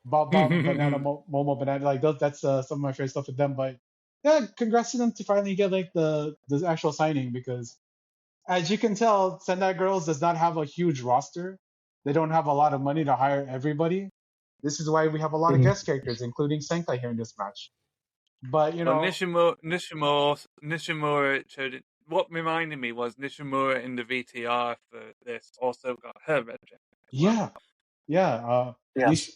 Bob Banana Momo Banana. Like those, that's some of my favorite stuff with them. But yeah, congrats to them to finally get like the actual signing because as you can tell, Sendai Girls does not have a huge roster. They don't have a lot of money to hire everybody. This is why we have a lot of Mhm. guest characters, including Senkai here in this match. But Well, Nishimura showed it. What reminded me was Nishimura in the VTR for this also got her red jacket as well. yeah, yeah. Yeah. Nish-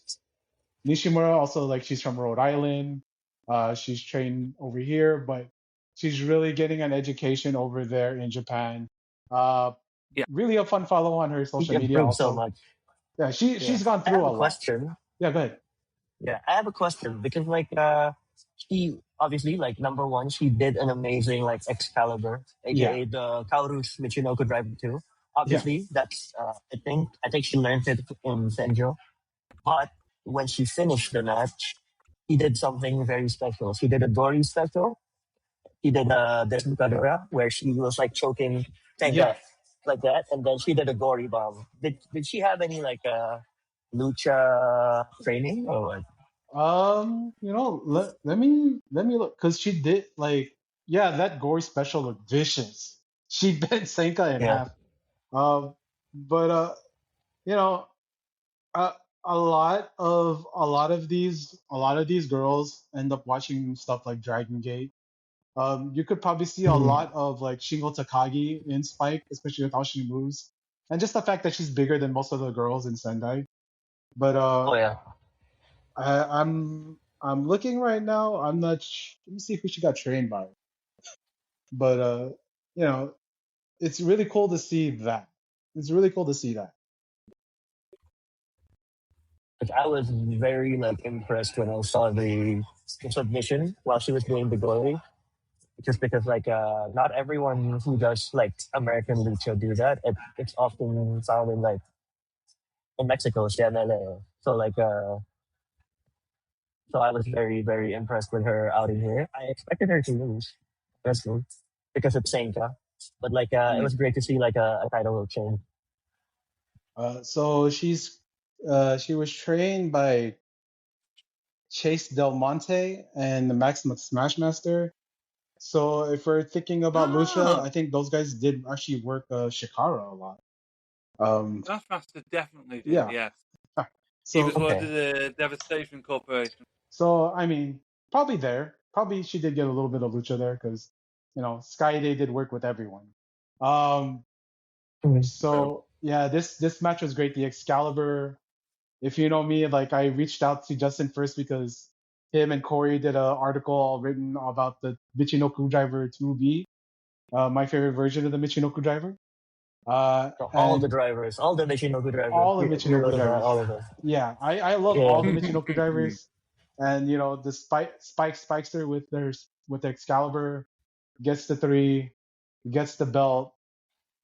Nishimura also like she's from Rhode Island. She's trained over here, but she's really getting an education over there in Japan. Uh, Yeah. really a fun follow on her He social media improved so also. much. Yeah, she Yeah. she's gone I through have a a lot. question. Yeah, go ahead. Yeah, I have a question because she obviously like number one, she did an amazing like Excalibur, Yeah, aka the Kaoru's Michinoku Driver 2. yeah, Obviously, that's I think she learned it in Senjo. But when she finished the match, he did something very special. She did a Dory special. He did a Desnucadora where she was like choking yeah. Tenga. like that, and then she did a gory bomb. Did she have any like lucha training or what? Let me look because she did like that gory special looked vicious. She bent Senka in Yeah. half. But you know, uh, a lot of these girls end up watching stuff like Dragon Gate. You could probably see a Mhm. lot of like Shingo Takagi in Spike, especially with how she moves, and just the fact that she's bigger than most of the girls in Sendai. But Oh yeah. I'm looking right now. Let me see who she got trained by. But you know, it's really cool to see that. It's really cool to see that. Like, I was very like impressed when I saw the submission while she was doing the gory. Just because like not everyone who does like American lucha do that. It's often found in like in Mexico, CMLA. So like so I was very very impressed with her outing here. I expected her to lose. That's good because it's Senka. But like it Mm. was great to see like a title change. So she was trained by Chase Del Monte and the Maximus Smashmaster. So if we're thinking about Lucha, Oh, I think those guys did actually work Shikara a lot. Um, Taskmaster definitely did. yeah. Yes, he was So one of Okay. the Devastation Corporation. so I mean, probably there. Probably she did get a little bit of Lucha there because Skyday did work with everyone. Um, Mhm. True. so yeah, this match was great. The Excalibur. If you know me, like I reached out to Justin first because him and Corey did an article written about the Michinoku Driver 2B, my favorite version of the Michinoku Driver. So all the And drivers, all the Michinoku drivers, all the we Michinoku wrote about all drivers. of them. Yeah, I love all the Yeah. Michinoku drivers. And the Spikester with the Excalibur gets the three, gets the belt,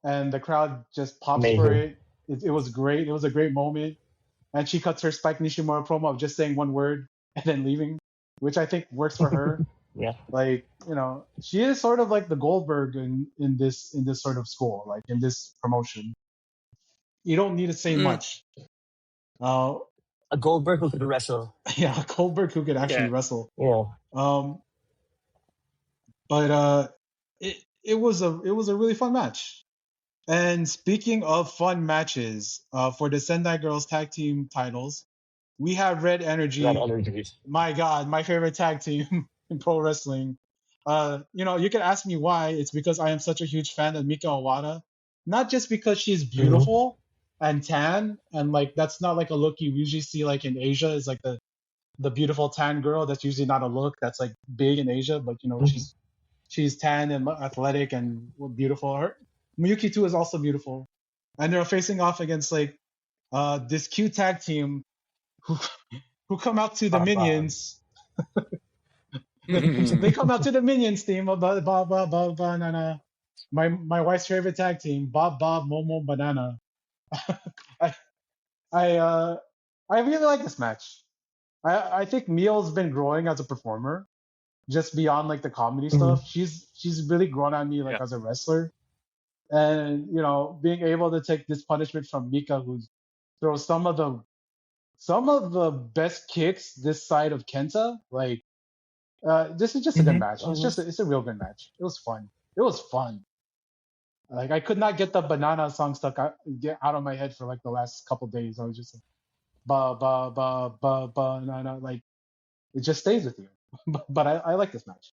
and the crowd just pops for Amazing. it. It was great. It was a great moment. And she cuts her Spike Nishimura promo of just saying one word and then leaving, which I think works for her. Yeah. Like, she is sort of like the Goldberg in this sort of school, like in this promotion. You don't need to say Mm, much. Uh, A Goldberg who could wrestle. yeah, Goldberg who could actually yeah. wrestle. Yeah. Um, but it was a really fun match. And speaking of fun matches, for the Sendai Girls tag team titles, we have Red That Energy. energy. My God, my favorite tag team in pro wrestling. You can ask me why. It's because I am such a huge fan of Mika Awada. Not just because she's Mm-hmm. beautiful and tan, and like that's not like a look you usually see like in Asia. Is like the beautiful tan girl. That's usually not a look that's like big in Asia, but she's tan and athletic and beautiful. Her Miyuki too is also beautiful, and they're facing off against like this cute tag team who who come out to the Papa. minions. They come out to the minions team. Banana. My wife's favorite tag team. Bob Momo Banana. I I uh I really like this match. I think Mio's been growing as a performer, just beyond like the comedy Mhm. stuff. She's really grown on me like Yeah. as a wrestler. And being able to take this punishment from Mika, who throws some of the best kicks this side of Kenta, like this is just a good Mhm. match. Mhm. It's a real good match. It was fun. It was fun. Like I could not get the banana song get out of my head for like the last couple days. I was just like ba banana. Like it just stays with you. But I like this match.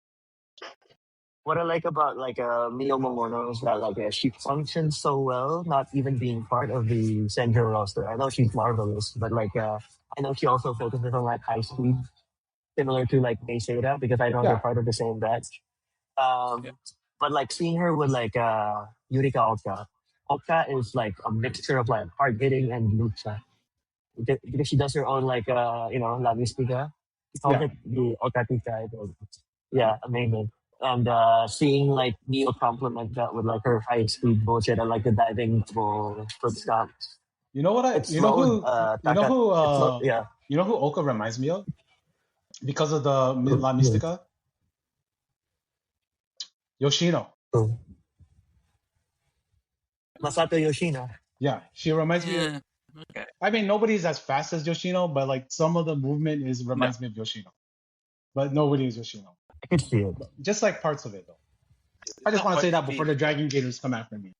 What I like about like Mio Momono is that like she functions so well, not even being part of the Senjo roster. I know she's marvelous, but like I know she also focuses on like high speed, similar to like Maysada, because I know they're Yeah. part of the same batch. Yeah. But like seeing her with like Yurika Oka, Oka is like a mixture of like hard hitting and lucha because she does her own like La Mística. She calls Yeah. it the Otatica. Yeah, amazing. And seeing like Neo complement that with like her high speed bullshit and like the diving for stomp. You know what I It's slowed Taka. It's slow. Yeah. you know who Oka reminds me of? Because of the La Mm, Mystica? Yoshino. mm. Masato Yoshino. Yeah, she reminds me of. Yeah. Okay. I mean, nobody's as fast as Yoshino, but like some of the movement is No. reminds me of Yoshino. But nobody is Yoshino. I could see it. Just like parts of it though. I just Not want to say quite that before the speed. Dragon Gators come after me.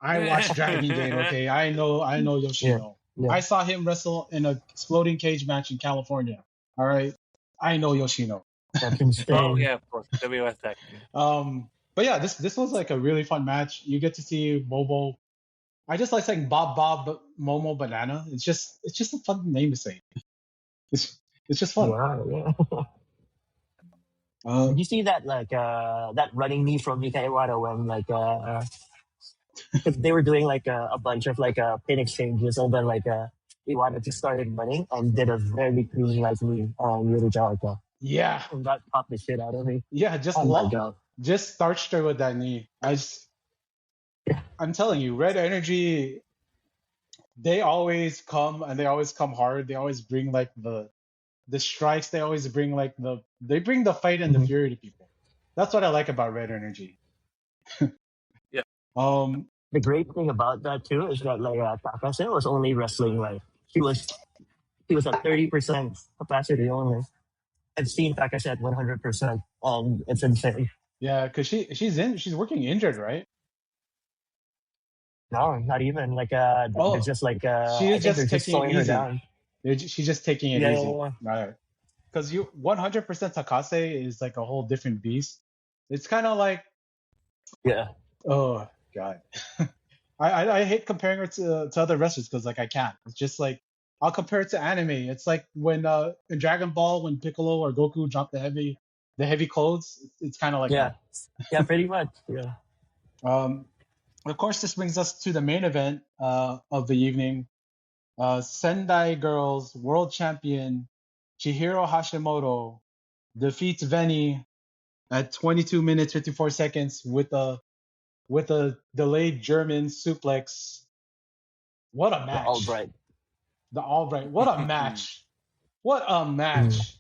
I watched Dragon Gate, okay? I know Yeah. Yoshino. Yeah. I saw him wrestle in a exploding cage match in California. All right. I know Yoshino. That's Oh insane. yeah, of course. WSX. But yeah, this was like a really fun match. You get to see Bobo. I just like saying Bob Momo Banana. It's just a fun name to say. It's just fun. Wow. Yeah. Uh, Did you see that that running knee from Mika Iwata when 'cause they were doing like a bunch of pin exchanges and then Iwata just started running and did a very clean knee on Yuri Jawaka. yeah, And that popped the shit out of me. yeah. Oh my god. Just starched her with that knee. I'm telling you, Red Energy. They always come and they always come hard. They always bring like the strikes. They always bring like they bring the fight and the Mhm. fury to people. That's what I like about Red Energy. Yeah. The great thing about that too is that Takase was only wrestling he was at 30% capacity only. I've seen Takase at 100%, and it's insane. Yeah, because she's working injured, right? No, not even Oh, they're just she I is think they're just just taking it slowing her easy. down. She's just taking it Yeah, easy. yeah, Right. Because you 100% Takase is like a whole different beast. It's kind of like, yeah. oh god, I hate comparing her to other wrestlers because like I can't. It's just like I'll compare it to anime. It's like when in Dragon Ball when Piccolo or Goku drop the heavy clothes. It's kind of like Yeah, that. yeah, pretty much. Yeah. Um, of course, this brings us to the main event of the evening. Sendai Girls World Champion Chihiro Hashimoto defeats Veni at 22 minutes 54 seconds with a delayed German suplex. What a The All match! Bright. The Albright. What a match! What a Mm. match!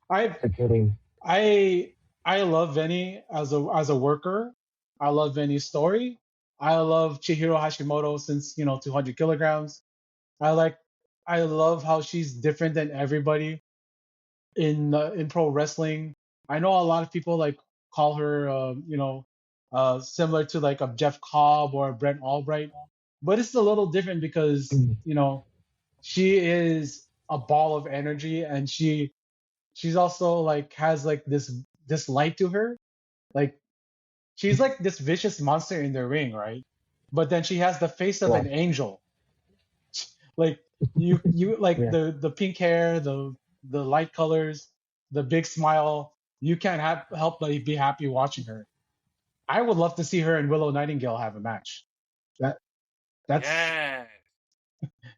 I Kidding. I I love Veni as a worker. I love Veni's story. I love Chihiro Hashimoto since 200 kilograms. I like I love how she's different than everybody in pro wrestling. I know a lot of people like call her similar to like a Jeff Cobb or a Brent Albright, but it's a little different because Mm. she is a ball of energy and she's also like has like this light to her. Like she's like this vicious monster in the ring, right? But then she has the face of Yeah, an angel. Like you like yeah. the pink hair, the light colors, the big smile. You can't help but be happy watching her. I would love to see her and Willow Nightingale have a match. That that's Yeah.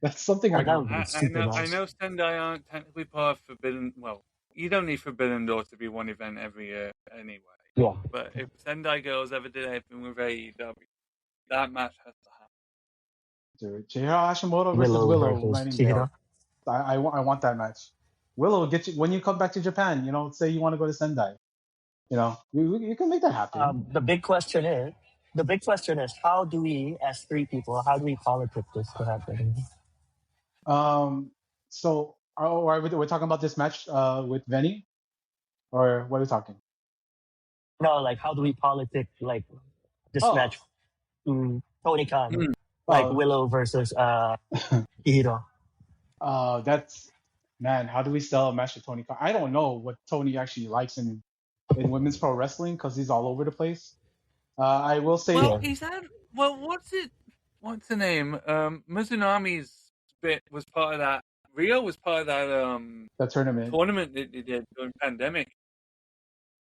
that's something Oh, I that could. would be I super know. I nice. know. Sendai aren't technically part of Forbidden. Well, you don't need Forbidden Door to be one event every year anyway. Yeah. But if Sendai Girls ever did anything with AEW, that match has to happen. Chihiro Hashimoto versus Willow Willow versus Nightingale. Chihiro. I want that match. Willow, get you when you come back to Japan. Say you want to go to Sendai. You can make that happen. The big question is, how do we, as three people, how do we politic this to happen? So we're talking about this match with Veni, or what are we talking? No, how do we politic this Oh, match to Tony Khan, Hmm. oh, Willow versus Chihiro? that's man. How do we sell a match to Tony Khan? I don't know what Tony actually likes in women's pro wrestling because he's all over the place. I will say, Well, Yeah. he's had. Well, what's it? What's the name? Mizunami's bit was part of that. Rio was part of that the tournament. tournament that they did during pandemic.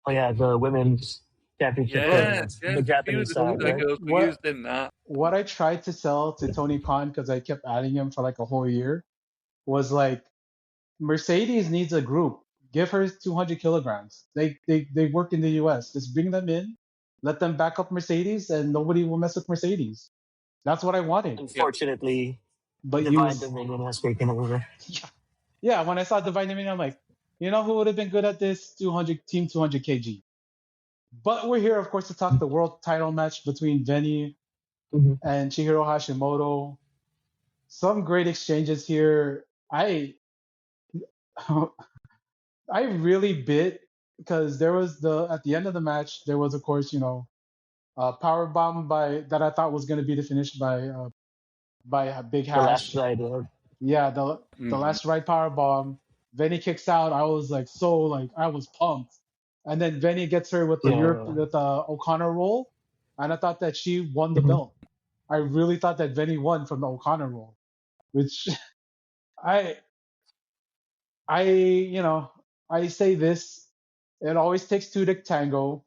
Oh yeah, the women's championship Yeah, tournament, yeah. the A few of Japanese the side, Sendai right? Girls were What used in that. what I tried to sell to Tony Khan because I kept adding him for like a whole year was like Mercedes needs a group. Give her 200 kilograms. They work in the U.S. Just bring them in, let them back up Mercedes, and nobody will mess with Mercedes. That's what I wanted. Yep. Unfortunately, But Divine use Dominion has taken over. yeah. When I saw Divine Dominion, I'm like, who would have been good at this 200 team 200 kg? But we're here, of course, to talk the world title match between Veni Mm-hmm. and Chihiro Hashimoto. Some great exchanges here. I I really bit because there was the at the end of the match there was of course power bomb by that I thought was going to be the finish by Big The last Hash. ride. Yeah, the last right power bomb. Venny kicks out. I was like I was pumped, and then Venny gets her with the Europe Yeah. with the O'Connor roll, and I thought that she won the Mm-hmm. belt. I really thought that Venny won from the O'Connor roll, which I I say this. It always takes two to tango.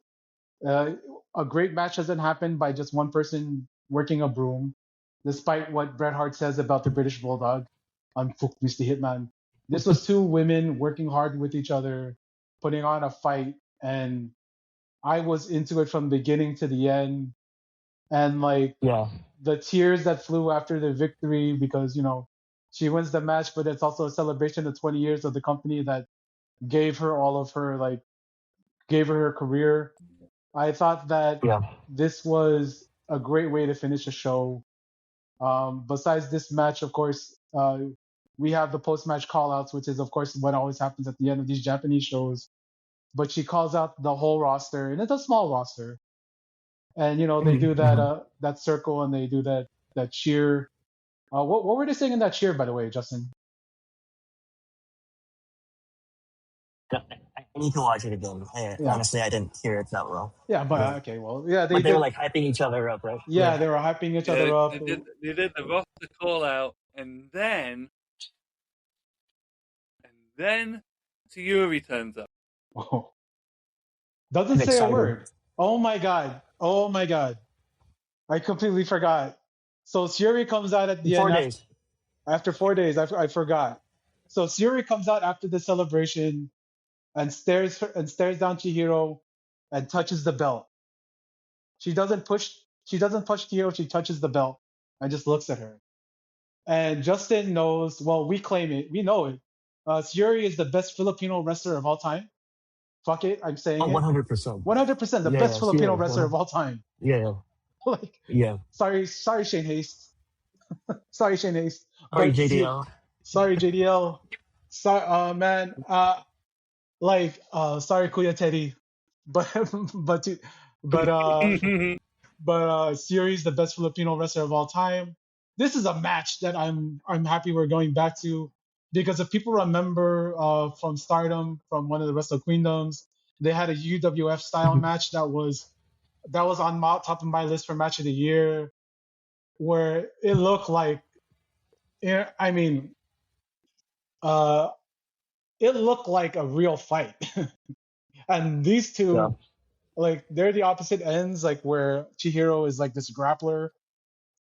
Uh, a great match doesn't happen by just one person working a broom, despite what Bret Hart says about the British Bulldog on Fuck Mr. Hitman. This was two women working hard with each other, putting on a fight, and I was into it from beginning to the end. And like Yeah. the tears that flew after the victory because, she wins the match, but it's also a celebration of 20 years of the company that gave her all of her, like, gave her career. I thought that Yeah. this was a great way to finish a show. Besides this match, of course, we have the post-match call-outs, which is, of course, what always happens at the end of these Japanese shows. But she calls out the whole roster, and it's a small roster. And they do Mm-hmm. that circle, and they do that cheer. What were they saying in that cheer, by the way, Justin? Yeah. I need to watch it again. Yeah, Honestly, I didn't hear it that well. yeah, but But, okay, well, yeah, they but they were did. like hyping each other up, right? Yeah, Yeah. they were hyping each Yeah, other up. they did the roster call out, and then Sayuri turns up. Oh, doesn't I'm say a excited. word. Oh my god. Oh my god. I completely forgot. So Suri comes out at In the end 4 days. after 4 days. I forgot. So Suri comes out after the celebration and stares down Chihiro and touches the belt. She doesn't push. She doesn't push Chihiro. She touches the belt and just looks at her. And Justin knows. Well, we claim it. We know it. Suri is the best Filipino wrestler of all time. Fuck it, I'm Oh, saying it. 100%. 100% the Yeah, best yeah, Filipino serious. wrestler of all time. Yeah, Like, yeah. sorry, Shane Haste. Sorry, Shane Haste. Sorry, But JDL. sorry, JDL. Sorry, man. Sorry, Kuya Teddy. But but but Siri's the best Filipino wrestler of all time. This is a match that I'm happy we're going back to because if people remember from Stardom, from one of the Wrestle Queendoms, they had a UWF style match that was on top of my list for match of the year, where it looked like, I mean, uh, it looked like a real fight, and these Yeah. two, like, they're the opposite ends, like where Chihiro is like this grappler,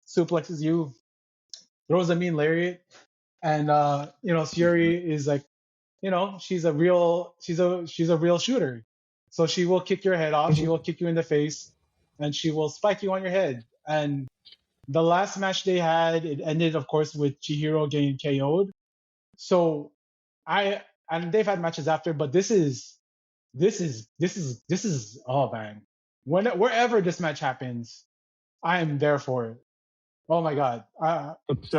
suplexes you, throws a mean lariat, and Suri is like, she's a real shooter, so she will kick your head off, she Mhm. will kick you in the face, and she will spike you on your head. And the last match they had, it ended, of course, with Chihiro getting KO'd. So I and they've had matches after, but this is oh man, wherever this match happens, I am there for it. Oh my god, It's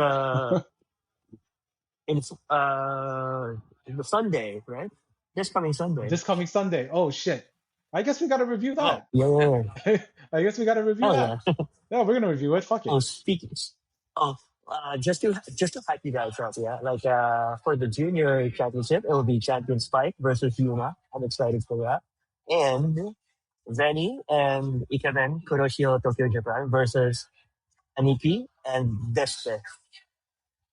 it's the Sunday, right? This coming Sunday. this coming Sunday. Oh shit, I guess we got to review Oh, that. Yeah, yeah, yeah. I guess we got to review Hell that. yeah. Yeah, we're gonna review it. Fuck Oh, it. speaking of, just to hype you guys up, yeah. Like for the junior championship, it will be Champion Spike versus Yuma. I'm excited for that. And Veni and Ikemen Kuroshio Tokyo Japan versus Aniki and Despe.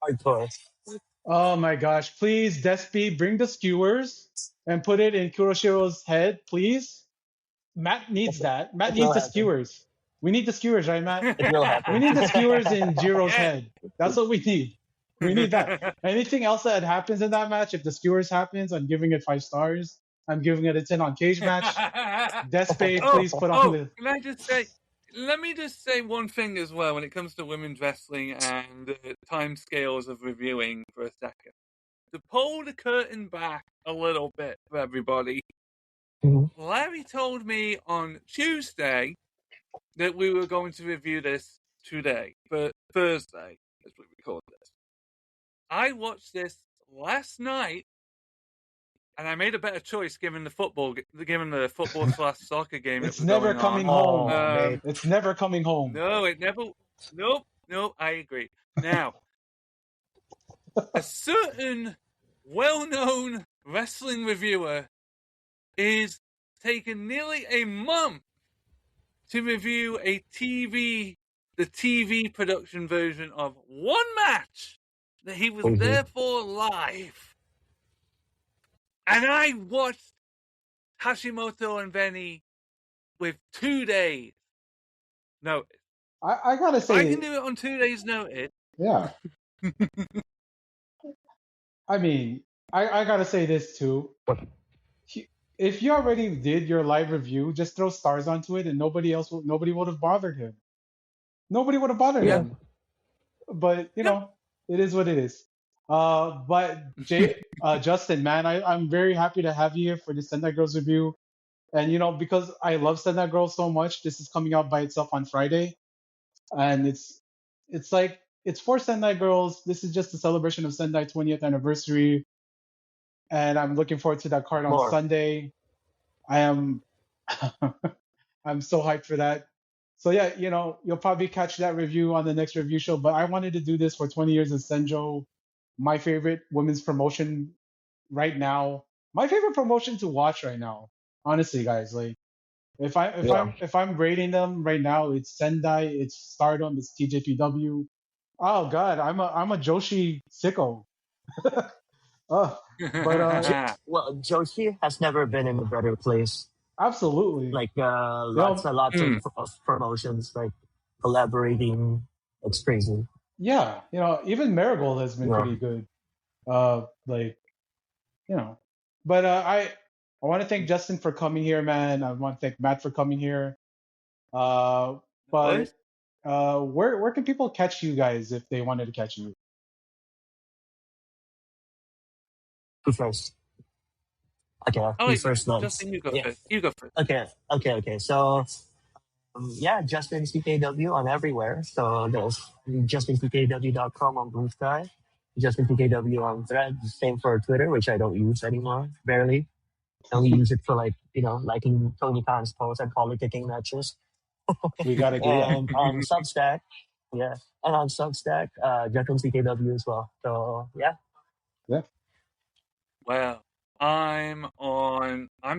Hardcore. Oh my gosh, please, Despy, bring the skewers and put it in Kuroshiro's head, please. Matt needs that. Matt It will needs the happen. skewers. We need the skewers, right, Matt? It will We happen. need the skewers in Jiro's yeah. head. That's what we need. We need that. Anything else that happens in that match, if the skewers happens, I'm giving it 5 stars. I'm giving it a 10 on Cage Match. Despe, oh, please put on oh, the. can I just say? Let me just say one thing as well when it comes to women's wrestling and time scales of reviewing for a second. To pull the curtain back a little bit for everybody, Larry told me on Tuesday that we were going to review this today, but Thursday, as we record this. I watched this last night, and I made a better choice given the football / soccer game that It's was never going coming on. home. mate. It's never coming home. No, it never. Nope. I agree. Now, a certain well-known wrestling reviewer is taking nearly a month to review the TV production version of one match that he was there for live. And I watched Hashimoto and Benny with 2 days notice. I gotta If I say, can do it on 2 days notice. yeah. I mean, I gotta say this too. If you already did your live review, just throw stars onto it, and nobody would have bothered him. Nobody would have bothered Yeah. him. But Yep. it is what it is. But Justin, man, I'm very happy to have you here for the Sendai Girls review. And because I love Sendai Girls so much, this is coming out by itself on Friday, and it's for Sendai Girls. This is just a celebration of Sendai 20th anniversary, and I'm looking forward to that card on More. Sunday. I am I'm so hyped for that. So yeah, you'll probably catch that review on the next review show. But I wanted to do this for 20 years of Senjo, my favorite women's promotion right now. My favorite promotion to watch right now. Honestly, guys, like if I'm rating them right now, it's Sendai, it's Stardom, it's TJPW. Oh God, I'm a Joshi sicko. Oh, but Well, Joshi has never been in a better place. absolutely. Like You lots know, and lots of promotions, like collaborating. It's crazy. yeah, even Marigold has been Yeah. pretty good. Like but I want to thank Justin for coming here, man. I want to thank Matt for coming here. Uh, but Boys? where can people catch you guys if they wanted to catch you? Who first? Okay, I'll you let you. first, Lance. Justin, you go Yeah. first. You go first. Okay. So, yeah, Justin CKW on everywhere. So there's justinckw.com on Blue Sky, Justin CKW on Threads. Same for Twitter, which I don't use anymore, barely. I only use it for liking Tony Khan's posts and politicking matches. We gotta get ya. And on Substack, yeah, and on Substack, Justin CKW as well. So yeah. Yeah. Well, I'm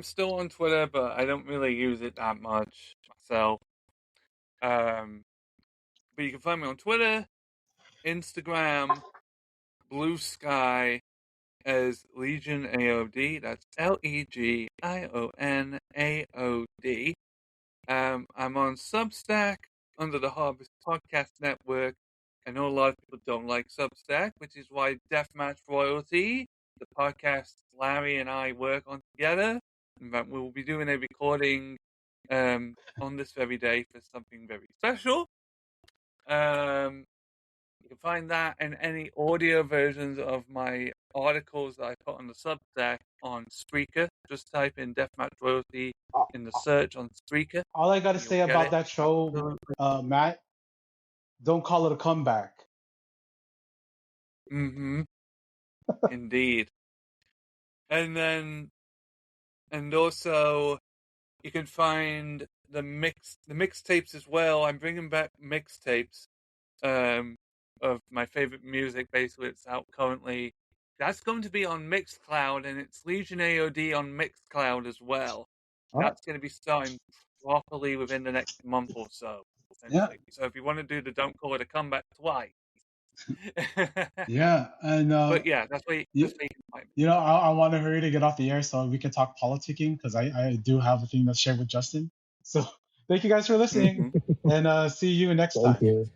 still on Twitter, but I don't really use it that much myself. But you can find me on Twitter, Instagram, Blue Sky as Legion AOD. That's LEGION AOD. I'm on Substack under the Harvest Podcast Network. I know a lot of people don't like Substack, which is why Deathmatch Royalty, the podcast Larry and I work on together. In fact, we will be doing a recording on this very day for something very special. You can find that and any audio versions of my articles that I put on the Substack on Spreaker. Just type in Deathmatch Royalty in the search on Spreaker. All I gotta You'll say get about it. that show, Matt, don't call it a comeback. Mm-hmm. Indeed. And also you can find the mixtapes as well. I'm bringing back mixtapes of my favorite music. Basically, it's out currently. That's going to be on Mixcloud, and it's Legion AOD on Mixcloud as well. All right. That's going to be starting properly within the next month or so. Essentially. So if you want to do the Don't Call It a Comeback twice. Yeah, and But yeah, that's where you can find me. I want to hurry to get off the air so we can talk politicking because I do have a thing to share with Justin. So thank you guys for listening, Mhm. and see you next Thank time. you.